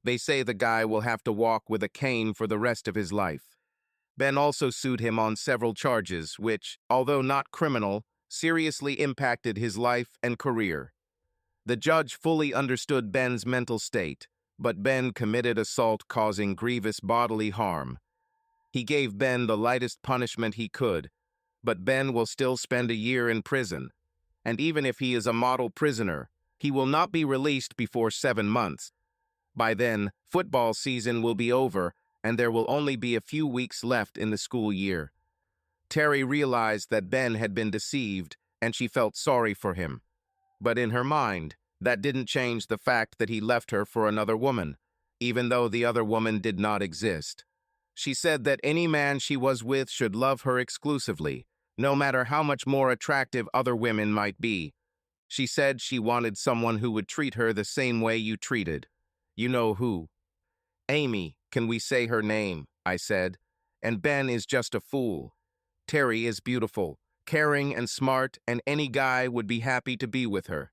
They say the guy will have to walk with a cane for the rest of his life. Ben also sued him on several charges, which, although not criminal, seriously impacted his life and career. The judge fully understood Ben's mental state, but Ben committed assault causing grievous bodily harm. He gave Ben the lightest punishment he could, but Ben will still spend a year in prison. And even if he is a model prisoner, he will not be released before 7 months. By then, football season will be over, and there will only be a few weeks left in the school year. Terry realized that Ben had been deceived, and she felt sorry for him. But in her mind, that didn't change the fact that he left her for another woman, even though the other woman did not exist. She said that any man she was with should love her exclusively, no matter how much more attractive other women might be. She said she wanted someone who would treat her the same way you treated. You know who. "Amy, can we say her name?" I said. "And Ben is just a fool. Terry is beautiful, caring and smart, and any guy would be happy to be with her."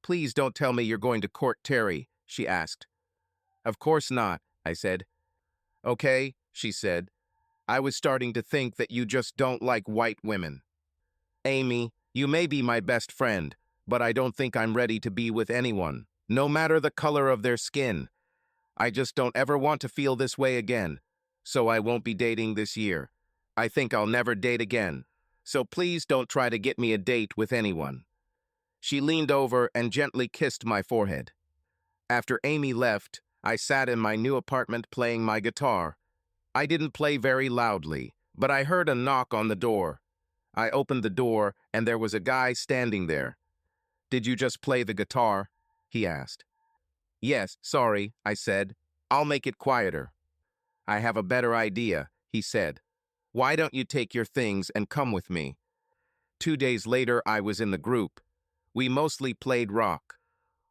"Please don't tell me you're going to court Terry," she asked. "Of course not," I said. "Okay," she said. "I was starting to think that you just don't like white women." "Amy, you may be my best friend, but I don't think I'm ready to be with anyone, no matter the color of their skin. I just don't ever want to feel this way again, so I won't be dating this year. I think I'll never date again, so please don't try to get me a date with anyone." She leaned over and gently kissed my forehead. After Amy left, I sat in my new apartment playing my guitar. I didn't play very loudly, but I heard a knock on the door. I opened the door, and there was a guy standing there. "Did you just play the guitar?" he asked. "Yes, sorry," I said. "I'll make it quieter." "I have a better idea," he said. "Why don't you take your things and come with me?" 2 days later, I was in the group. We mostly played rock.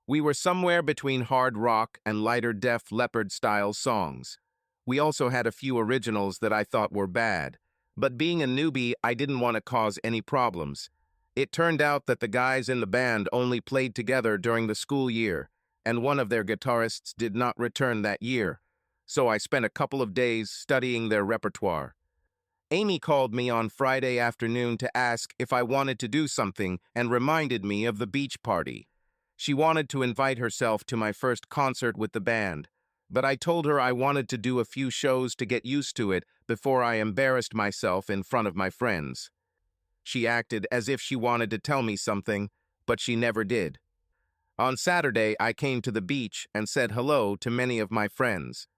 We were somewhere between hard rock and lighter Def Leppard-style songs. We also had a few originals that I thought were bad. But being a newbie, I didn't want to cause any problems. It turned out that the guys in the band only played together during the school year, and one of their guitarists did not return that year. So I spent a couple of days studying their repertoire. Amy called me on Friday afternoon to ask if I wanted to do something and reminded me of the beach party. She wanted to invite herself to my first concert with the band, but I told her I wanted to do a few shows to get used to it before I embarrassed myself in front of my friends. She acted as if she wanted to tell me something, but she never did. On Saturday, I came to the beach and said hello to many of my friends.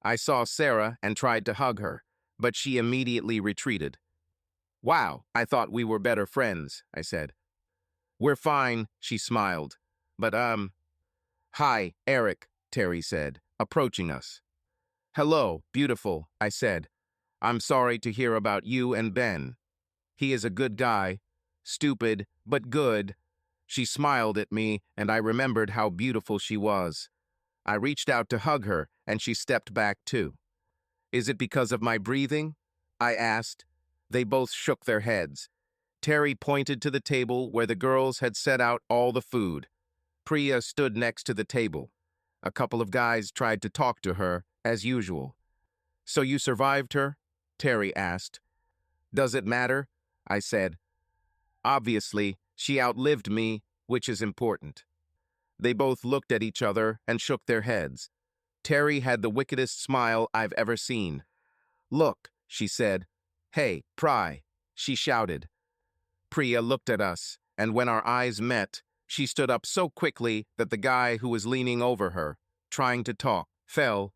I saw Sarah and tried to hug her, but she immediately retreated. "Wow, I thought we were better friends," I said. "We're fine," she smiled. But, "Hi, Eric," Terry said, approaching us. "Hello, beautiful," I said. "I'm sorry to hear about you and Ben. He is a good guy. Stupid, but good." She smiled at me, and I remembered how beautiful she was. I reached out to hug her, and she stepped back too. "Is it because of my breathing?" I asked. They both shook their heads. Terry pointed to the table where the girls had set out all the food. Priya stood next to the table. A couple of guys tried to talk to her, as usual. "So you survived her?" Terry asked. "Does it matter?" I said. "Obviously, she outlived me, which is important." They both looked at each other and shook their heads. Terry had the wickedest smile I've ever seen. "Look," she said. "Hey, Pry," she shouted. Priya looked at us, and when our eyes met, she stood up so quickly that the guy who was leaning over her, trying to talk, fell.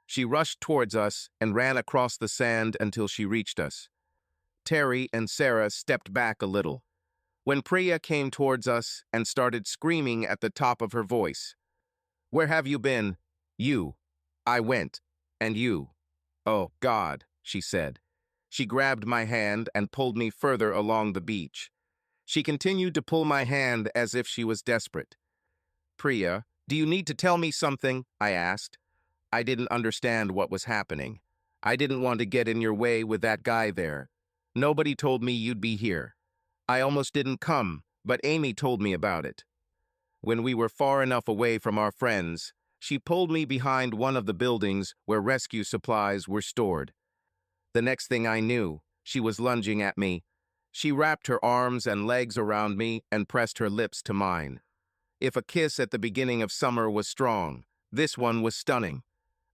She rushed towards us and ran across the sand until she reached us. Terry and Sarah stepped back a little. When Priya came towards us and started screaming at the top of her voice, "Where have you been?" "You." I went. "And you." "Oh, God," she said. She grabbed my hand and pulled me further along the beach. She continued to pull my hand as if she was desperate. "Priya, do you need to tell me something?" I asked. I didn't understand what was happening. I didn't want to get in your way with that guy there. Nobody told me you'd be here. I almost didn't come, but Amy told me about it. When we were far enough away from our friends, she pulled me behind one of the buildings where rescue supplies were stored. The next thing I knew, she was lunging at me. She wrapped her arms and legs around me and pressed her lips to mine. If a kiss at the beginning of summer was strong, this one was stunning.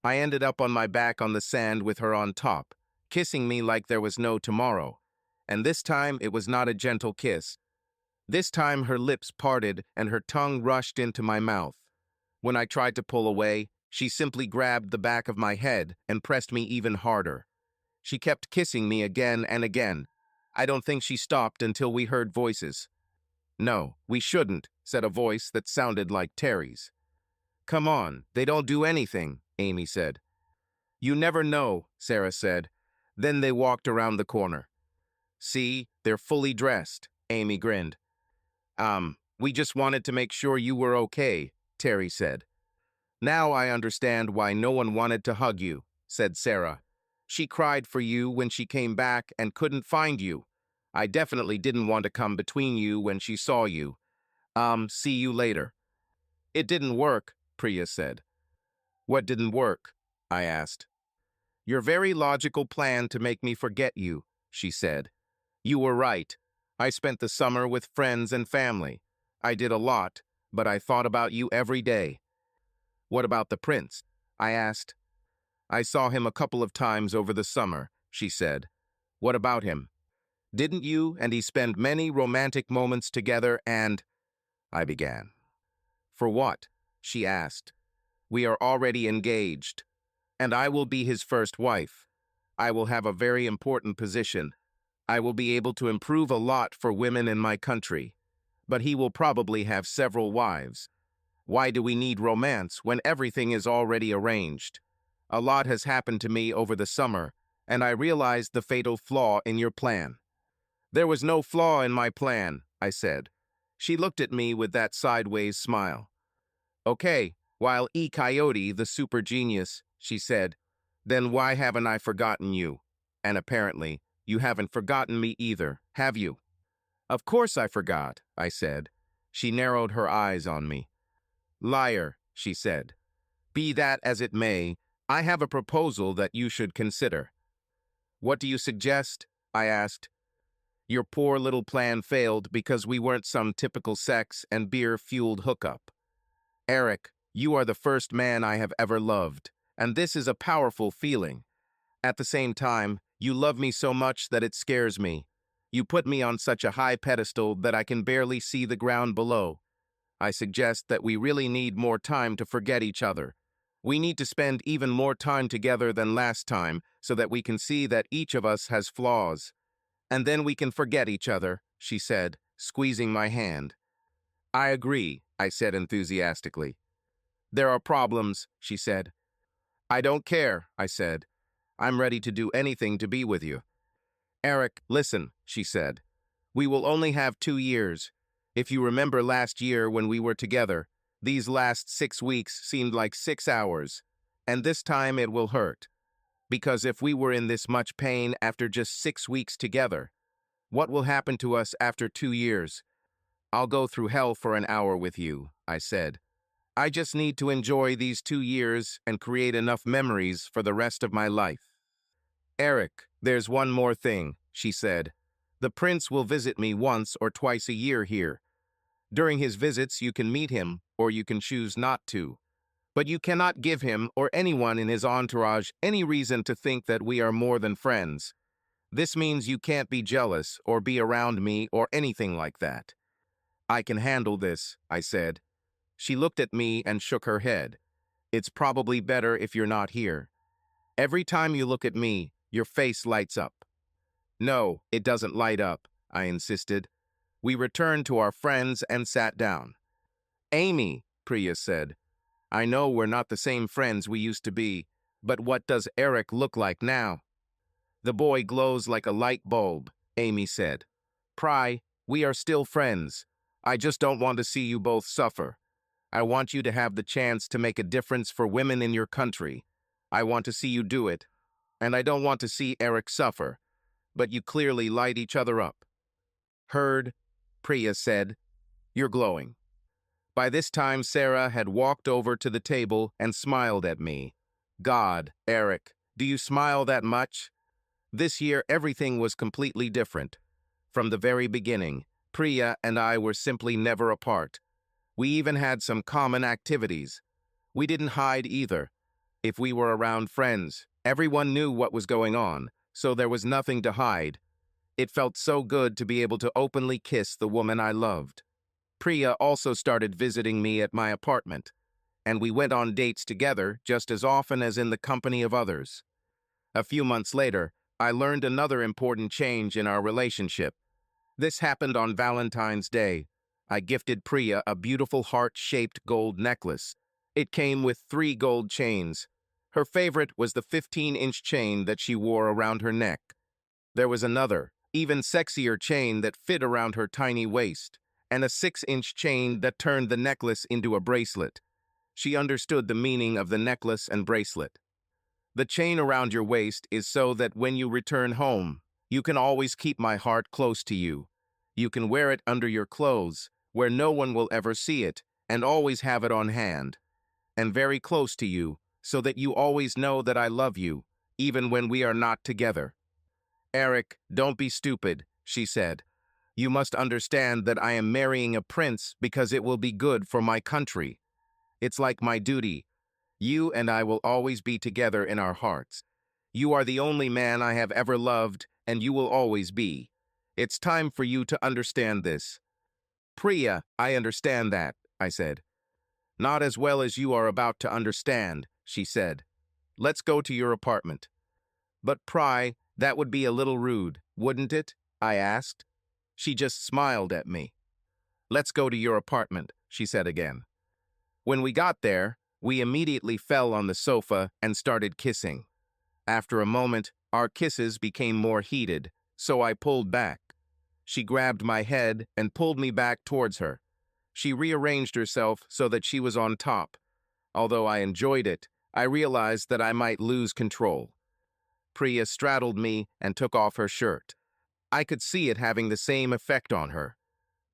I ended up on my back on the sand with her on top, kissing me like there was no tomorrow. And this time it was not a gentle kiss. This time her lips parted and her tongue rushed into my mouth. When I tried to pull away, she simply grabbed the back of my head and pressed me even harder. She kept kissing me again and again. I don't think she stopped until we heard voices. "No, we shouldn't," said a voice that sounded like Terry's. "Come on, they don't do anything," Amy said. "You never know," Sarah said. Then they walked around the corner. "See, they're fully dressed," Amy grinned. We just wanted to make sure you were okay," Terry said. "Now I understand why no one wanted to hug you," said Sarah. "She cried for you when she came back and couldn't find you. I definitely didn't want to come between you when she saw you. See you later." "It didn't work," Priya said. "What didn't work?" I asked. "Your very logical plan to make me forget you," she said. "You were right. I spent the summer with friends and family. I did a lot, but I thought about you every day." "What about the prince?" I asked. "I saw him a couple of times over the summer," she said. "What about him? Didn't you and he spend many romantic moments together and—" I began. "For what?" she asked. "We are already engaged, and I will be his first wife. I will have a very important position. I will be able to improve a lot for women in my country, but he will probably have several wives. Why do we need romance when everything is already arranged? A lot has happened to me over the summer, and I realized the fatal flaw in your plan." "There was no flaw in my plan," I said. She looked at me with that sideways smile. "Okay, while E. Coyote, the super genius," she said, Then why haven't I forgotten you? And apparently, you haven't forgotten me either, have you? Of course I forgot, I said. She narrowed her eyes on me. Liar, she said. Be that as it may, I have a proposal that you should consider. What do you suggest? I asked. Your poor little plan failed because we weren't some typical sex and beer-fueled hookup. Eric, you are the first man I have ever loved, and this is a powerful feeling. At the same time, you love me so much that it scares me. You put me on such a high pedestal that I can barely see the ground below. I suggest that we really need more time to forget each other. We need to spend even more time together than last time so that we can see that each of us has flaws. And then we can forget each other, she said, squeezing my hand. I agree, I said enthusiastically. There are problems, she said. I don't care, I said. I'm ready to do anything to be with you. Eric, listen, she said. We will only have 2 years. If you remember last year when we were together, these last 6 weeks seemed like 6 hours. And this time it will hurt. Because if we were in this much pain after just 6 weeks together, what will happen to us after 2 years? I'll go through hell for an hour with you, I said. I just need to enjoy these 2 years and create enough memories for the rest of my life. Eric, there's one more thing, she said. The prince will visit me once or twice a year here. During his visits, you can meet him, or you can choose not to. But you cannot give him or anyone in his entourage any reason to think that we are more than friends. This means you can't be jealous or be around me or anything like that. I can handle this, I said. She looked at me and shook her head. It's probably better if you're not here. Every time you look at me, your face lights up. No, it doesn't light up, I insisted. We returned to our friends and sat down. Amy, Priya said, I know we're not the same friends we used to be, but what does Eric look like now? The boy glows like a light bulb, Amy said. Pri, we are still friends. I just don't want to see you both suffer. I want you to have the chance to make a difference for women in your country. I want to see you do it. And I don't want to see Eric suffer. But you clearly light each other up. Heard, Priya said. You're glowing. By this time, Sarah had walked over to the table and smiled at me. God, Eric, do you smile that much? This year, everything was completely different. From the very beginning, Priya and I were simply never apart. We even had some common activities. We didn't hide either. If we were around friends, everyone knew what was going on, so there was nothing to hide. It felt so good to be able to openly kiss the woman I loved. Priya also started visiting me at my apartment, and we went on dates together just as often as in the company of others. A few months later, I learned another important change in our relationship. This happened on Valentine's Day. I gifted Priya a beautiful heart-shaped gold necklace. It came with 3 gold chains. Her favorite was the 15-inch chain that she wore around her neck. There was another, even sexier chain that fit around her tiny waist, and a 6-inch chain that turned the necklace into a bracelet. She understood the meaning of the necklace and bracelet. The chain around your waist is so that when you return home, you can always keep my heart close to you. You can wear it under your clothes, where no one will ever see it, and always have it on hand. And very close to you, so that you always know that I love you, even when we are not together. Eric, don't be stupid, she said. You must understand that I am marrying a prince because it will be good for my country. It's like my duty. You and I will always be together in our hearts. You are the only man I have ever loved, and you will always be. It's time for you to understand this. Priya, I understand that, I said. Not as well as you are about to understand, she said. Let's go to your apartment. But Pri, that would be a little rude, wouldn't it? I asked. She just smiled at me. Let's go to your apartment, she said again. When we got there, we immediately fell on the sofa and started kissing. After a moment, our kisses became more heated, so I pulled back. She grabbed my head and pulled me back towards her. She rearranged herself so that she was on top. Although I enjoyed it, I realized that I might lose control. Priya straddled me and took off her shirt. I could see it having the same effect on her.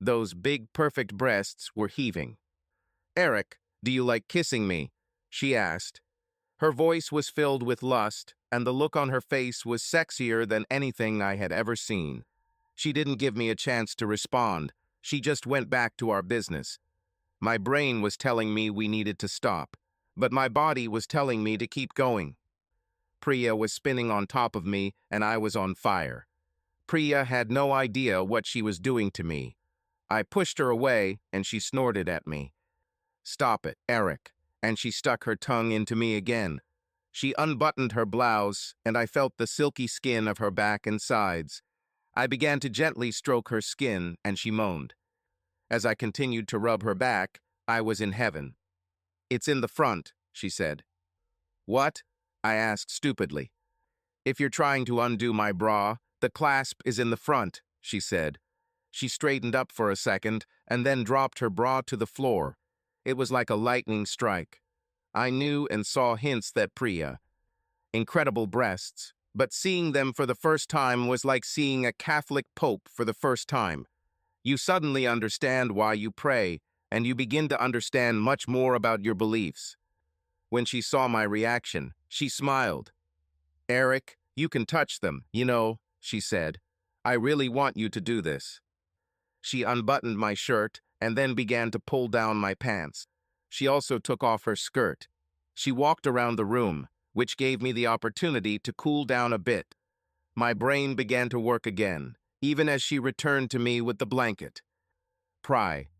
Those big, perfect breasts were heaving. "Eric, do you like kissing me?" she asked. Her voice was filled with lust, and the look on her face was sexier than anything I had ever seen. She didn't give me a chance to respond. She just went back to our business. My brain was telling me we needed to stop, but my body was telling me to keep going. Priya was spinning on top of me, and I was on fire. Priya had no idea what she was doing to me. I pushed her away, and she snorted at me. "Stop it, Eric," and she stuck her tongue into me again. She unbuttoned her blouse, and I felt the silky skin of her back and sides. I began to gently stroke her skin, and she moaned. As I continued to rub her back, I was in heaven. "It's in the front," she said. "What?" I asked stupidly. "If you're trying to undo my bra, the clasp is in the front," she said. She straightened up for a second and then dropped her bra to the floor. It was like a lightning strike. I knew and saw hints that Priya. Incredible breasts, but seeing them for the first time was like seeing a Catholic pope for the first time. You suddenly understand why you pray, and you begin to understand much more about your beliefs. When she saw my reaction, she smiled. "Eric, you can touch them, she said. "I really want you to do this." She unbuttoned my shirt and then began to pull down my pants. She also took off her skirt. She walked around the room, which gave me the opportunity to cool down a bit. My brain began to work again, even as she returned to me with the blanket.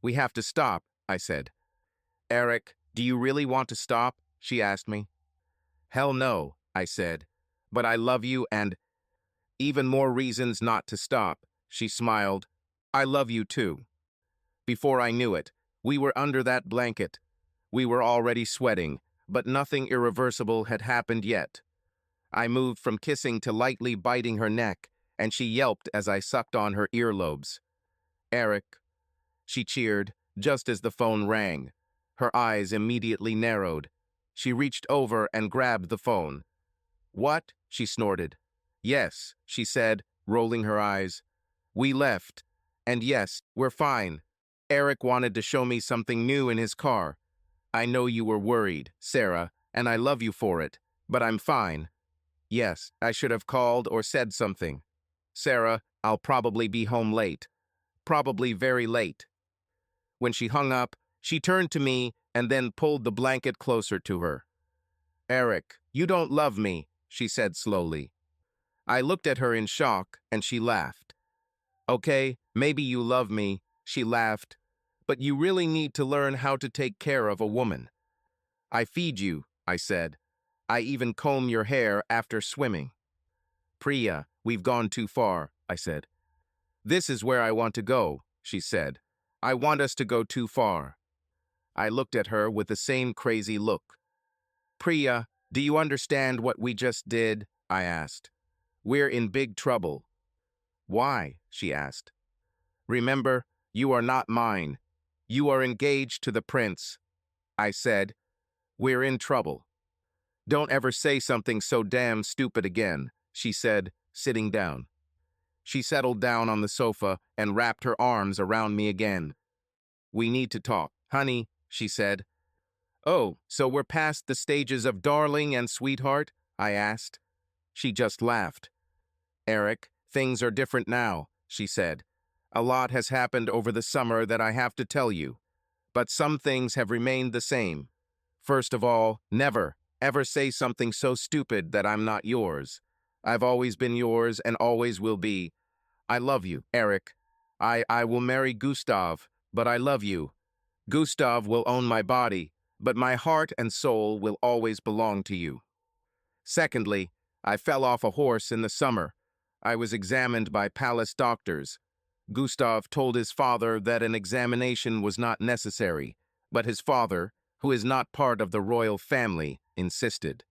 We have to stop," I said. "Eric, do you really want to stop?" she asked me. "Hell no," I said. "But I love you and—" "Even more reasons not to stop," she smiled. "I love you too." Before I knew it, we were under that blanket. We were already sweating, but nothing irreversible had happened yet. I moved from kissing to lightly biting her neck, and she yelped as I sucked on her earlobes. "Eric," she cheered, just as the phone rang. Her eyes immediately narrowed. She reached over and grabbed the phone. "What?" she snorted. "Yes," she said, rolling her eyes. "We left. And yes, we're fine. Eric wanted to show me something new in his car. I know you were worried, Sarah, and I love you for it, but I'm fine. Yes, I should have called or said something. Sarah, I'll probably be home late. Probably very late." When she hung up, she turned to me and then pulled the blanket closer to her. "Eric, you don't love me," she said slowly. I looked at her in shock, and she laughed. "Okay, maybe you love me," she laughed, "but you really need to learn how to take care of a woman." "I feed you," I said. "I even comb your hair after swimming." "Priya, we've gone too far," I said. "This is where I want to go," she said. "I want us to go too far." I looked at her with the same crazy look. "Priya, do you understand what we just did?" I asked. "We're in big trouble." "Why?" she asked. "Remember, you are not mine. You are engaged to the prince." I said, "We're in trouble." "Don't ever say something so damn stupid again," she said, sitting down. She settled down on the sofa and wrapped her arms around me again. "We need to talk, honey," she said. "Oh, so we're past the stages of darling and sweetheart?" I asked. She just laughed. "Eric, things are different now," she said. "A lot has happened over the summer that I have to tell you, but some things have remained the same. First of all, never, ever say something so stupid that I'm not yours. I've always been yours and always will be. I love you, Eric. I will marry Gustav, but I love you. Gustav will own my body, but my heart and soul will always belong to you. Secondly, I fell off a horse in the summer. I was examined by palace doctors. Gustav told his father that an examination was not necessary, but his father, who is not part of the royal family, insisted.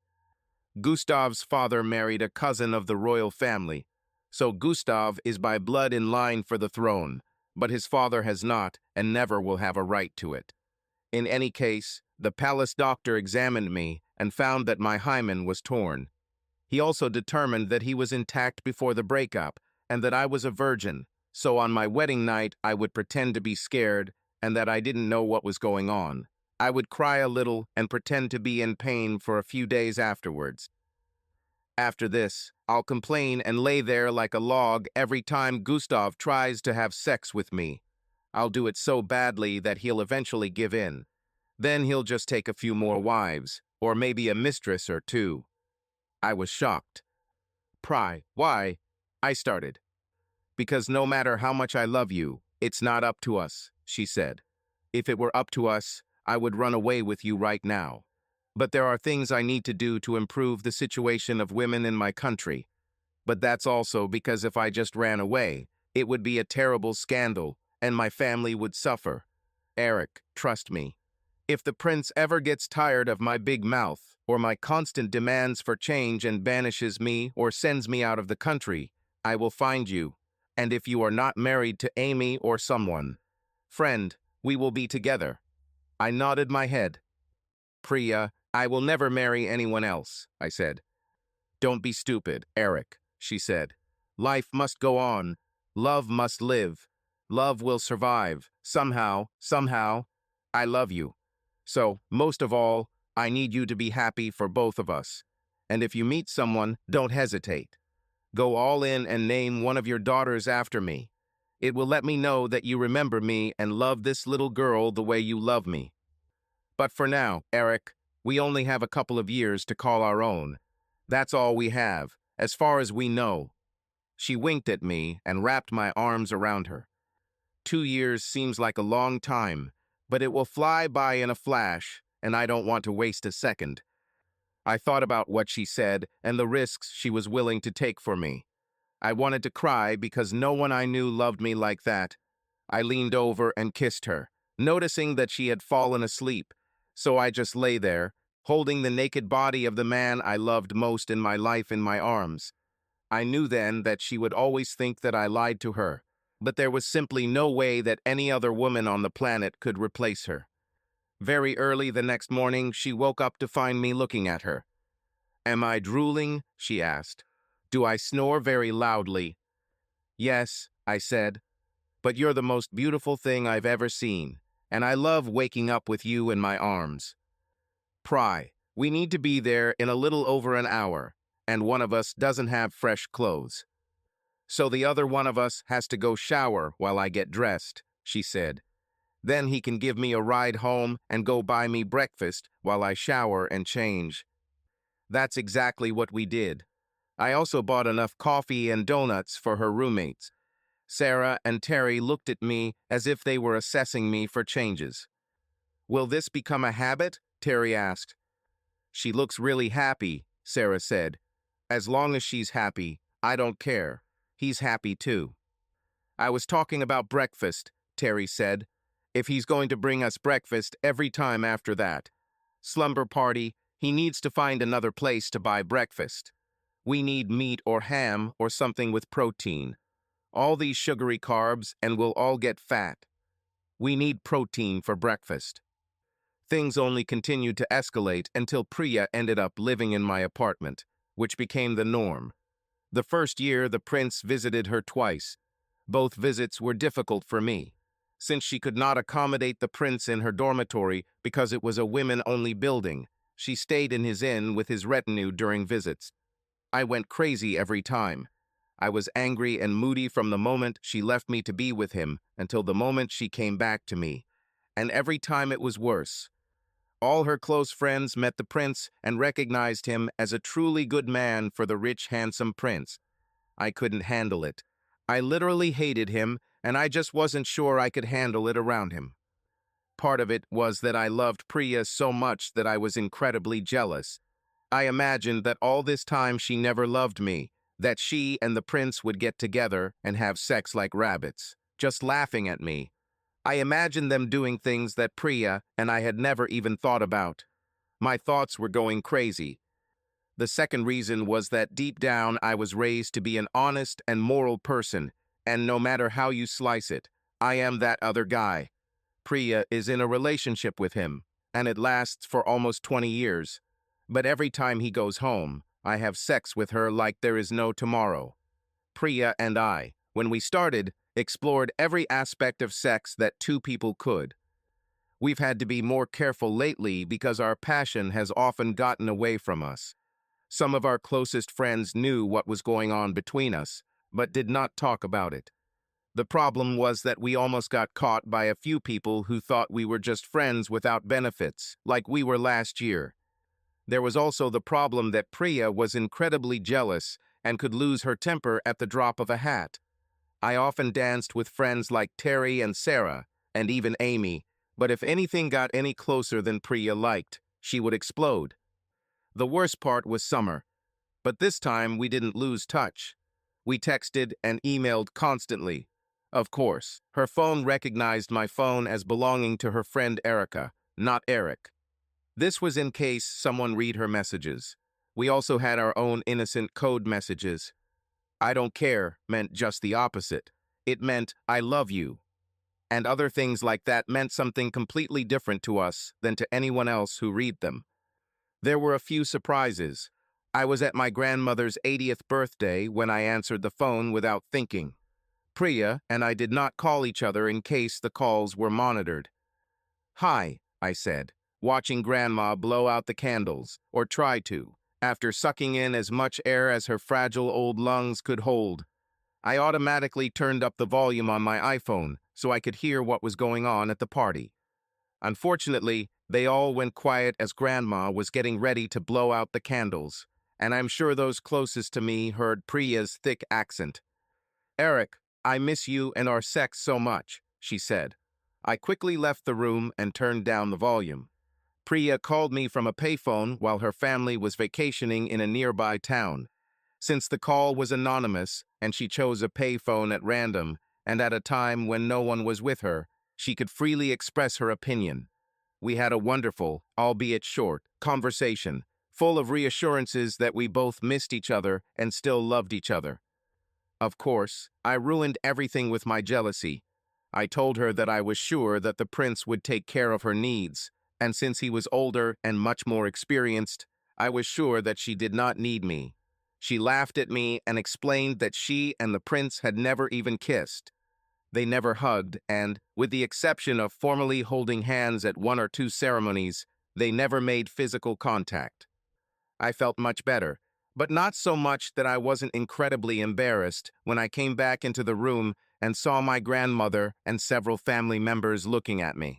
Gustav's father married a cousin of the royal family, so Gustav is by blood in line for the throne, but his father has not and never will have a right to it. In any case, the palace doctor examined me and found that my hymen was torn. He also determined that he was intact before the breakup and that I was a virgin, so on my wedding night I would pretend to be scared and that I didn't know what was going on. I would cry a little and pretend to be in pain for a few days afterwards. After this, I'll complain and lay there like a log every time Gustav tries to have sex with me. I'll do it so badly that he'll eventually give in. Then he'll just take a few more wives, or maybe a mistress or two. I was shocked. Why? I started. Because no matter how much I love you, it's not up to us, she said. If it were up to us, I would run away with you right now. But there are things I need to do to improve the situation of women in my country. But that's also because if I just ran away, it would be a terrible scandal, and my family would suffer. Eric, trust me. If the prince ever gets tired of my big mouth, or my constant demands for change and banishes me or sends me out of the country, I will find you. And if you are not married to Amy or someone, friend, we will be together. I nodded my head. Priya, I will never marry anyone else, I said. Don't be stupid, Eric, she said. Life must go on. Love must live. Love will survive. Somehow. I love you. So, most of all, I need you to be happy for both of us. And if you meet someone, don't hesitate. Go all in and name one of your daughters after me. It will let me know that you remember me and love this little girl the way you love me. But for now, Eric, we only have a couple of years to call our own. That's all we have, as far as we know. She winked at me and wrapped my arms around her. 2 years seems like a long time, but it will fly by in a flash, and I don't want to waste a second. I thought about what she said and the risks she was willing to take for me. I wanted to cry because no one I knew loved me like that. I leaned over and kissed her, noticing that she had fallen asleep, so I just lay there, holding the naked body of the man I loved most in my life in my arms. I knew then that she would always think that I lied to her, but there was simply no way that any other woman on the planet could replace her. Very early the next morning, she woke up to find me looking at her. Am I drooling? She asked. Do I snore very loudly? Yes, I said, but you're the most beautiful thing I've ever seen, and I love waking up with you in my arms. We need to be there in a little over an hour, and one of us doesn't have fresh clothes. So the other one of us has to go shower while I get dressed, she said. Then he can give me a ride home and go buy me breakfast while I shower and change. That's exactly what we did. I also bought enough coffee and donuts for her roommates. Sarah and Terry looked at me as if they were assessing me for changes. Will this become a habit? Terry asked. She looks really happy, Sarah said. As long as she's happy, I don't care. He's happy too. I was talking about breakfast, Terry said. If he's going to bring us breakfast every time after that slumber party, he needs to find another place to buy breakfast. We need meat or ham or something with protein. All these sugary carbs and we'll all get fat. We need protein for breakfast. Things only continued to escalate until Priya ended up living in my apartment, which became the norm. The first year, the prince visited her twice. Both visits were difficult for me, since she could not accommodate the prince in her dormitory because it was a women-only building. She stayed in his inn with his retinue during visits. I went crazy every time. I was angry and moody from the moment she left me to be with him until the moment she came back to me. And every time it was worse. All her close friends met the prince and recognized him as a truly good man for the rich, handsome prince. I couldn't handle it. I literally hated him, and I just wasn't sure I could handle it around him. Part of it was that I loved Priya so much that I was incredibly jealous. I imagined that all this time she never loved me, that she and the prince would get together and have sex like rabbits, just laughing at me. I imagined them doing things that Priya and I had never even thought about. My thoughts were going crazy. The second reason was that deep down I was raised to be an honest and moral person, and no matter how you slice it, I am that other guy. Priya is in a relationship with him, and it lasts for almost 20 years. But every time he goes home, I have sex with her like there is no tomorrow. Priya and I, when we started, explored every aspect of sex that two people could. We've had to be more careful lately because our passion has often gotten away from us. Some of our closest friends knew what was going on between us, but did not talk about it. The problem was that we almost got caught by a few people who thought we were just friends without benefits, like we were last year. There was also the problem that Priya was incredibly jealous and could lose her temper at the drop of a hat. I often danced with friends like Terry and Sarah, and even Amy, but if anything got any closer than Priya liked, she would explode. The worst part was summer, but this time we didn't lose touch. We texted and emailed constantly. Of course, her phone recognized my phone as belonging to her friend Erica, not Eric. This was in case someone read her messages. We also had our own innocent code messages. I don't care meant just the opposite. It meant I love you. And other things like that meant something completely different to us than to anyone else who read them. There were a few surprises. I was at my grandmother's 80th birthday when I answered the phone without thinking. Priya and I did not call each other in case the calls were monitored. "Hi," I said, watching Grandma blow out the candles, or try to, after sucking in as much air as her fragile old lungs could hold. I automatically turned up the volume on my iPhone so I could hear what was going on at the party. Unfortunately, they all went quiet as Grandma was getting ready to blow out the candles, and I'm sure those closest to me heard Priya's thick accent. "Eric, I miss you and our sex so much," she said. I quickly left the room and turned down the volume. Priya called me from a payphone while her family was vacationing in a nearby town. Since the call was anonymous and she chose a payphone at random and at a time when no one was with her, she could freely express her opinion. We had a wonderful, albeit short, conversation, full of reassurances that we both missed each other and still loved each other. Of course, I ruined everything with my jealousy. I told her that I was sure that the prince would take care of her needs, and since he was older and much more experienced, I was sure that she did not need me. She laughed at me and explained that she and the prince had never even kissed. They never hugged, and, with the exception of formally holding hands at one or two ceremonies, they never made physical contact. I felt much better, but not so much that I wasn't incredibly embarrassed when I came back into the room and saw my grandmother and several family members looking at me.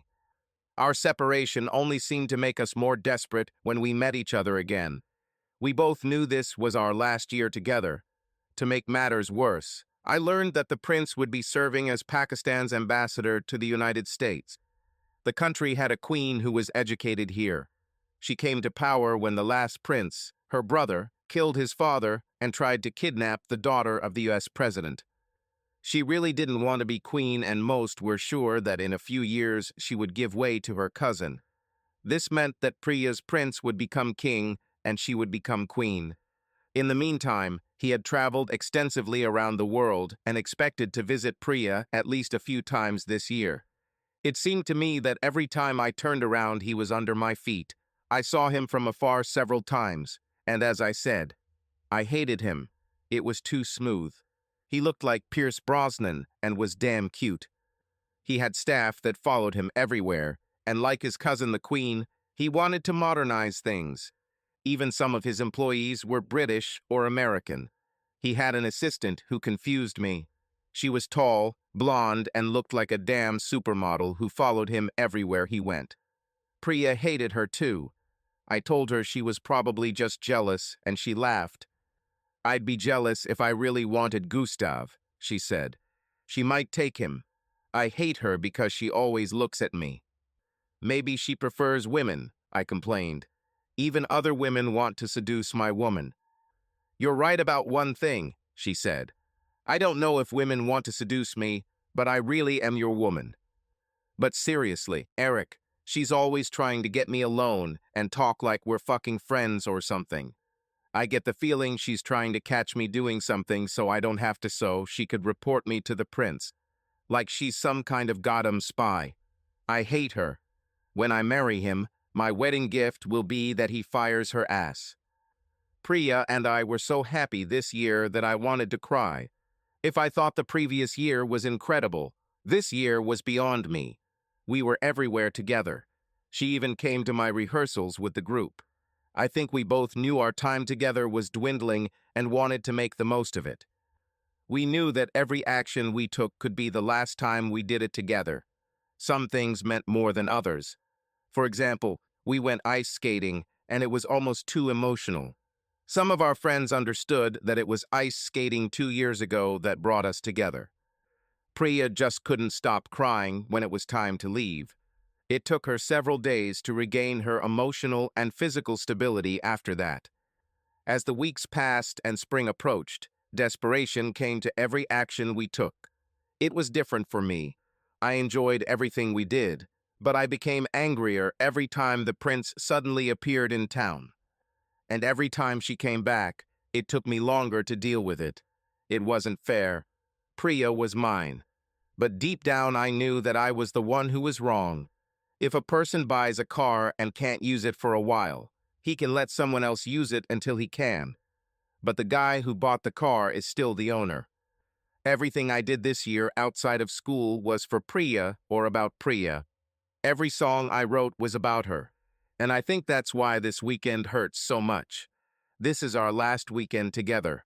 Our separation only seemed to make us more desperate when we met each other again. We both knew this was our last year together. To make matters worse, I learned that the prince would be serving as Pakistan's ambassador to the United States. The country had a queen who was educated here. She came to power when the last prince, her brother, killed his father and tried to kidnap the daughter of the U.S. president. She really didn't want to be queen, and most were sure that in a few years she would give way to her cousin. This meant that Priya's prince would become king and she would become queen. In the meantime, he had traveled extensively around the world and expected to visit Priya at least a few times this year. It seemed to me that every time I turned around he was under my feet. I saw him from afar several times, and as I said, I hated him. It was too smooth. He looked like Pierce Brosnan and was damn cute. He had staff that followed him everywhere, and like his cousin the Queen, he wanted to modernize things. Even some of his employees were British or American. He had an assistant who confused me. She was tall, blonde, and looked like a damn supermodel who followed him everywhere he went. Priya hated her too. I told her she was probably just jealous, and she laughed. "I'd be jealous if I really wanted Gustav," she said. "She might take him. I hate her because she always looks at me." "Maybe she prefers women," I complained. "Even other women want to seduce my woman." "You're right about one thing," she said. "I don't know if women want to seduce me, but I really am your woman." "But seriously, Eric, she's always trying to get me alone and talk like we're fucking friends or something. I get the feeling she's trying to catch me doing something so I don't have to, so she could report me to the prince. Like she's some kind of goddamn spy. I hate her. When I marry him, My wedding gift will be that he fires her ass. Priya and I were so happy this year that I wanted to cry. If I thought the previous year was incredible, this year was beyond me. We were everywhere together. She even came to my rehearsals with the group. I think we both knew our time together was dwindling and wanted to make the most of it. We knew that every action we took could be the last time we did it together. Some things meant more than others. For example, we went ice skating, and it was almost too emotional. Some of our friends understood that it was ice skating 2 years ago that brought us together. Priya just couldn't stop crying when it was time to leave. It took her several days to regain her emotional and physical stability after that. As the weeks passed and spring approached, desperation came to every action we took. It was different for me. I enjoyed everything we did, but I became angrier every time the prince suddenly appeared in town. And every time she came back, it took me longer to deal with it. It wasn't fair. Priya was mine. But deep down I knew that I was the one who was wrong. If a person buys a car and can't use it for a while, he can let someone else use it until he can. But the guy who bought the car is still the owner. Everything I did this year outside of school was for Priya or about Priya. Every song I wrote was about her. And I think that's why this weekend hurts so much. This is our last weekend together.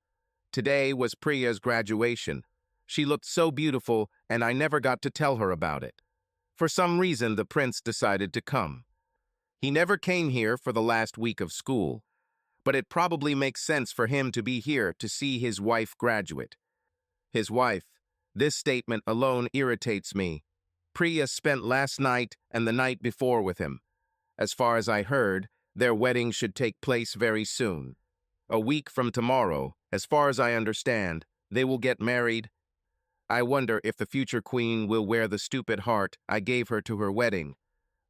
Today was Priya's graduation. She looked so beautiful, and I never got to tell her about it. For some reason, the prince decided to come. He never came here for the last week of school, but it probably makes sense for him to be here to see his wife graduate. His wife. This statement alone irritates me. Priya spent last night and the night before with him. As far as I heard, their wedding should take place very soon. A week from tomorrow, as far as I understand, they will get married. I wonder if the future queen will wear the stupid heart I gave her to her wedding,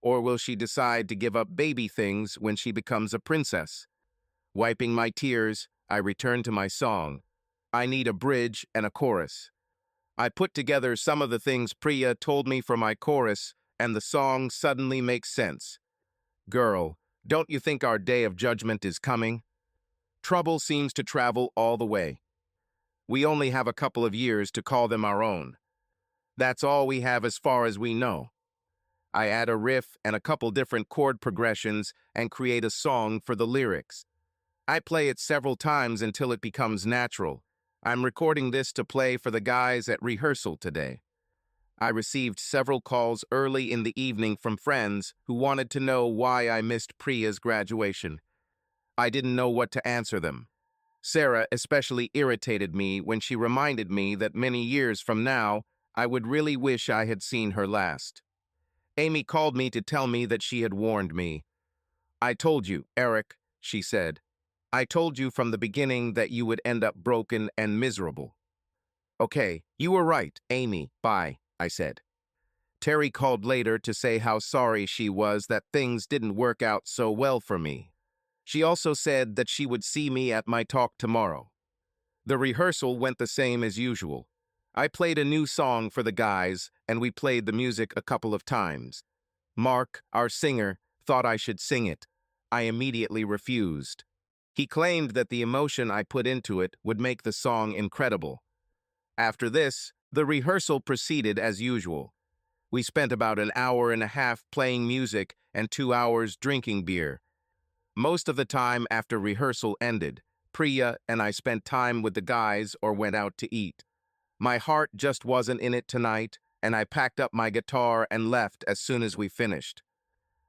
or will she decide to give up baby things when she becomes a princess? Wiping my tears, I return to my song. I need a bridge and a chorus. I put together some of the things Priya told me for my chorus, and the song suddenly makes sense. Girl, don't you think our day of judgment is coming? Trouble seems to travel all the way. We only have a couple of years to call them our own. That's all we have as far as we know. I add a riff and a couple different chord progressions and create a song for the lyrics. I play it several times until it becomes natural. I'm recording this to play for the guys at rehearsal today. I received several calls early in the evening from friends who wanted to know why I missed Priya's graduation. I didn't know what to answer them. Sarah especially irritated me when she reminded me that many years from now, I would really wish I had seen her last. Amy called me to tell me that she had warned me. I told you, Eric, she said. I told you from the beginning that you would end up broken and miserable. Okay, you were right, Amy, bye, I said. Terry called later to say how sorry she was that things didn't work out so well for me. She also said that she would see me at my talk tomorrow. The rehearsal went the same as usual. I played a new song for the guys, and we played the music a couple of times. Mark, our singer, thought I should sing it. I immediately refused. He claimed that the emotion I put into it would make the song incredible. After this, the rehearsal proceeded as usual. We spent about an hour and a half playing music and 2 hours drinking beer. Most of the time after rehearsal ended, Priya and I spent time with the guys or went out to eat. My heart just wasn't in it tonight, and I packed up my guitar and left as soon as we finished.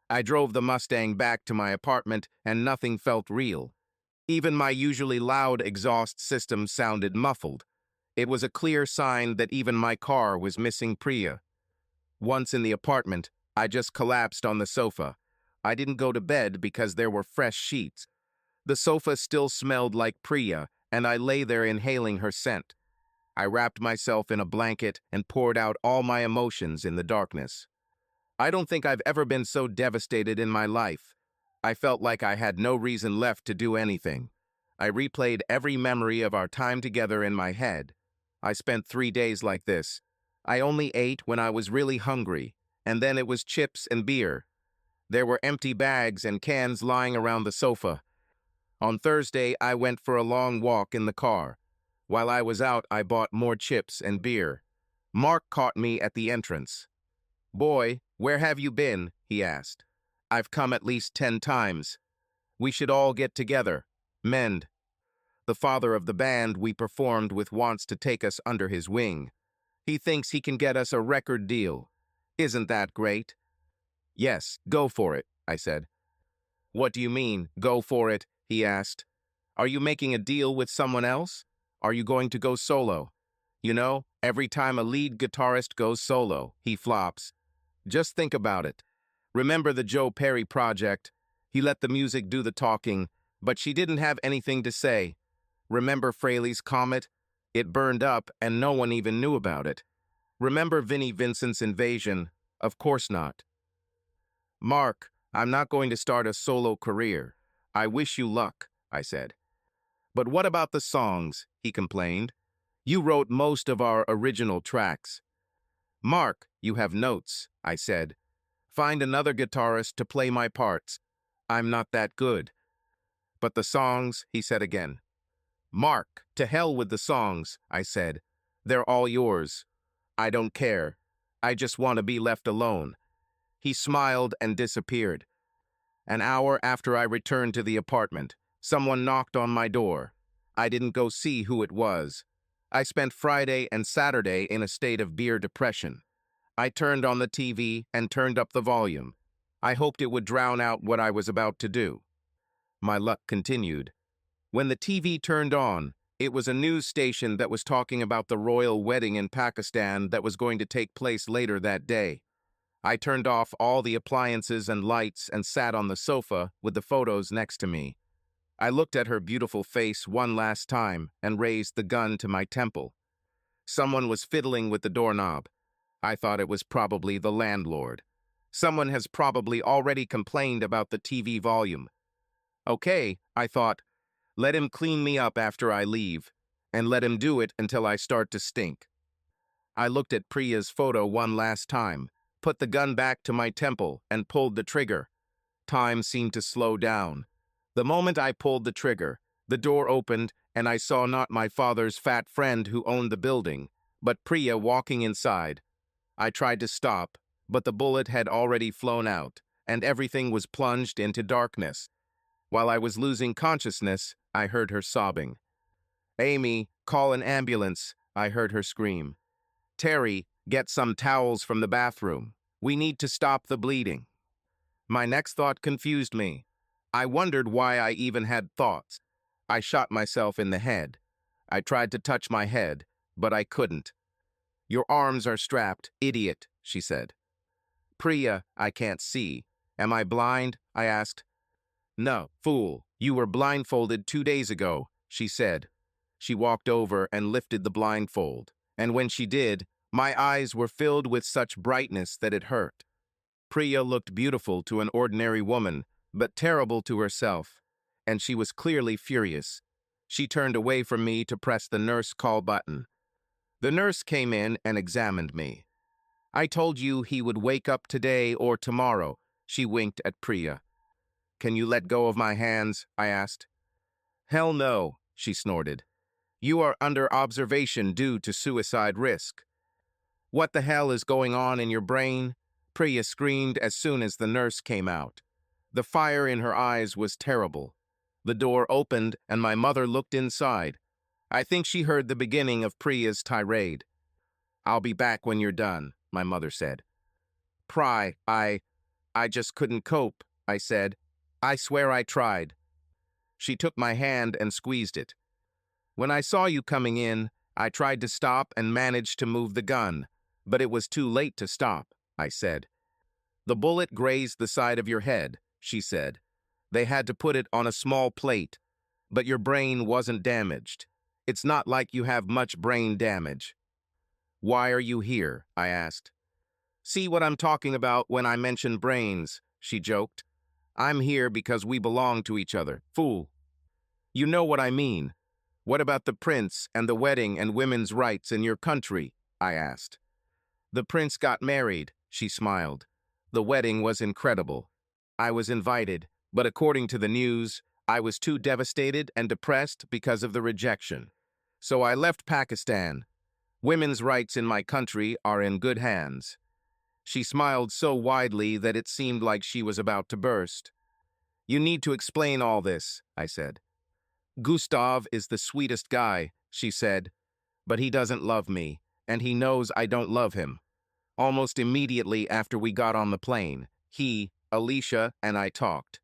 I drove the Mustang back to my apartment and nothing felt real. Even my usually loud exhaust system sounded muffled. It was a clear sign that even my car was missing Priya. Once in the apartment, I just collapsed on the sofa. I didn't go to bed because there were fresh sheets. The sofa still smelled like Priya, and I lay there inhaling her scent. I wrapped myself in a blanket and poured out all my emotions in the darkness. I don't think I've ever been so devastated in my life. I felt like I had no reason left to do anything. I replayed every memory of our time together in my head. I spent 3 days like this. I only ate when I was really hungry, and then it was chips and beer. There were empty bags and cans lying around the sofa. On Thursday, I went for a long walk in the car. While I was out, I bought more chips and beer. Mark caught me at the entrance. "Boy, where have you been?" he asked. "I've come at least 10 times. We should all get together. Mend. The father of the band we performed with wants to take us under his wing. He thinks he can get us a record deal. Isn't that great?" "Yes, go for it," I said. "What do you mean, go for it?" he asked. "Are you making a deal with someone else? Are you going to go solo? You know, every time a lead guitarist goes solo, he flops. Just think about it. Remember the Joe Perry project? He let the music do the talking, but she didn't have anything to say. Remember Fraley's Comet? It burned up and no one even knew about it. Remember Vinnie Vincent's Invasion? Of course not. "Mark, I'm not going to start a solo career. I wish you luck," I said. "But what about the songs?" he complained. "You wrote most of our original tracks." "Mark, you have notes," I said. "Find another guitarist to play my parts. I'm not that good." "But the songs," he said again. "Mark, to hell with the songs," I said. "They're all yours. I don't care. I just want to be left alone." He smiled and disappeared. An hour after I returned to the apartment, someone knocked on my door. I didn't go see who it was. I spent Friday and Saturday in a state of beer depression. I turned on the TV and turned up the volume. I hoped it would drown out what I was about to do. My luck continued. When the TV turned on, it was a news station that was talking about the royal wedding in Pakistan that was going to take place later that day. I turned off all the appliances and lights and sat on the sofa with the photos next to me. I looked at her beautiful face one last time and raised the gun to my temple. Someone was fiddling with the doorknob. I thought it was probably the landlord. Someone has probably already complained about the TV volume. Okay, I thought, let him clean me up after I leave, and let him do it until I start to stink. I looked at Priya's photo one last time, put the gun back to my temple, and pulled the trigger. Time seemed to slow down. The moment I pulled the trigger, the door opened, and I saw not my father's fat friend who owned the building, but Priya walking inside. I tried to stop, but the bullet had already flown out, and everything was plunged into darkness. While I was losing consciousness, I heard her sobbing. "Amy, call an ambulance," I heard her scream. "Terry, get some towels from the bathroom. We need to stop the bleeding." My next thought confused me. I wondered why I even had thoughts. I shot myself in the head. I tried to touch my head, but I couldn't. "Your arms are strapped, idiot," she said. "Priya, I can't see. Am I blind?" I asked. "No, fool. You were blindfolded 2 days ago," she said. She walked over and lifted the blindfold, and when she did, my eyes were filled with such brightness that it hurt. Priya looked beautiful to an ordinary woman, but terrible to herself, and she was clearly furious. She turned away from me to press the nurse call button. The nurse came in and examined me. "I told you he would wake up today or tomorrow," she winked at Priya. "Can you let go of my hands?" I asked. "Hell no," she snorted. "You are under observation due to suicide risk." "What the hell is going on in your brain?" Priya screamed as soon as the nurse came out. The fire in her eyes was terrible. The door opened and my mother looked inside. I think she heard the beginning of Priya's tirade. "I'll be back when you're done," my mother said. I just couldn't cope," I said. "I swear I tried." She took my hand and squeezed it. "When I saw you coming in, I tried to stop and managed to move the gun, but it was too late to stop," I said. "The bullet grazed the side of your head," she said. "They had to put it on a small plate, but your brain wasn't damaged. It's not like you have much brain damage." "Why are you here?" I asked. "See what I'm talking about when I mention brains," she joked. "I'm here because we belong to each other, fool." "You know what I mean. What about the prince and the wedding and women's rights in your country?" I asked. "The prince got married," she smiled. "The wedding was incredible. I was invited, but according to the news, I was too devastated and depressed because of the rejection. So I left Pakistan. Women's rights in my country are in good hands. She smiled so widely that it seemed like she was about to burst. You need to explain all this, I said. Gustav is the sweetest guy, she said, but he doesn't love me, and he knows I don't love him. Almost immediately after we got on the plane, he, Alicia, and I talked.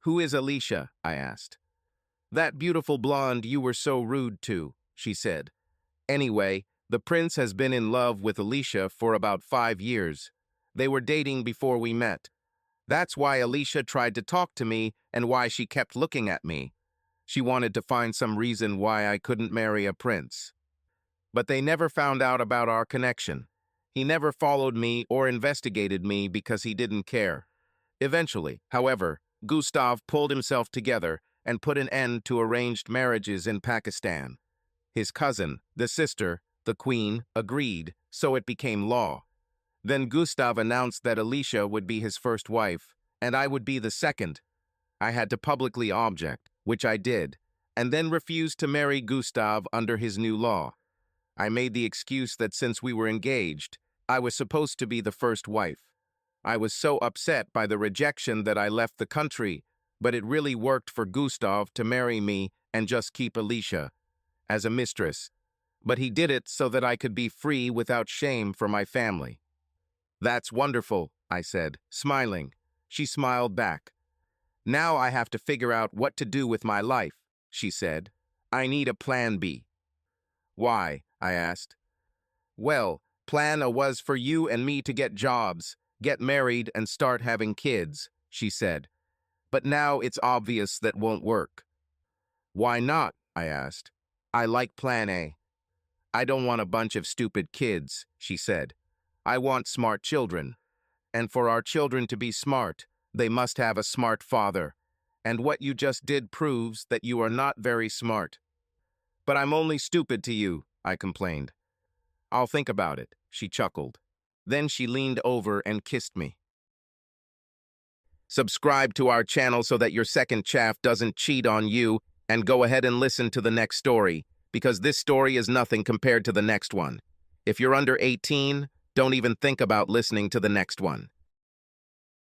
Who is Alicia? I asked. That beautiful blonde you were so rude to, she said. Anyway, the prince has been in love with Alicia for about 5 years. They were dating before we met. That's why Alicia tried to talk to me and why she kept looking at me. She wanted to find some reason why I couldn't marry a prince. But they never found out about our connection. He never followed me or investigated me because he didn't care. Eventually, however, Gustav pulled himself together and put an end to arranged marriages in Pakistan. His cousin, the sister, the queen, agreed, so it became law. Then Gustav announced that Alicia would be his first wife, and I would be the second. I had to publicly object, which I did, and then refused to marry Gustav under his new law. I made the excuse that since we were engaged, I was supposed to be the first wife. I was so upset by the rejection that I left the country, but it really worked for Gustav to marry me and just keep Alicia as a mistress. But he did it so that I could be free without shame for my family. That's wonderful, I said, smiling. She smiled back. Now I have to figure out what to do with my life, she said. I need a plan B. Why? I asked. Well, plan A was for you and me to get jobs, get married, and start having kids, she said. But now it's obvious that won't work. Why not? I asked. I like plan A. I don't want a bunch of stupid kids, she said. I want smart children. And for our children to be smart, they must have a smart father. And what you just did proves that you are not very smart. But I'm only stupid to you, I complained. I'll think about it, she chuckled. Then she leaned over and kissed me. Subscribe to our channel so that your second chaff doesn't cheat on you, and go ahead and listen to the next story, because this story is nothing compared to the next one. If you're under 18, don't even think about listening to the next one.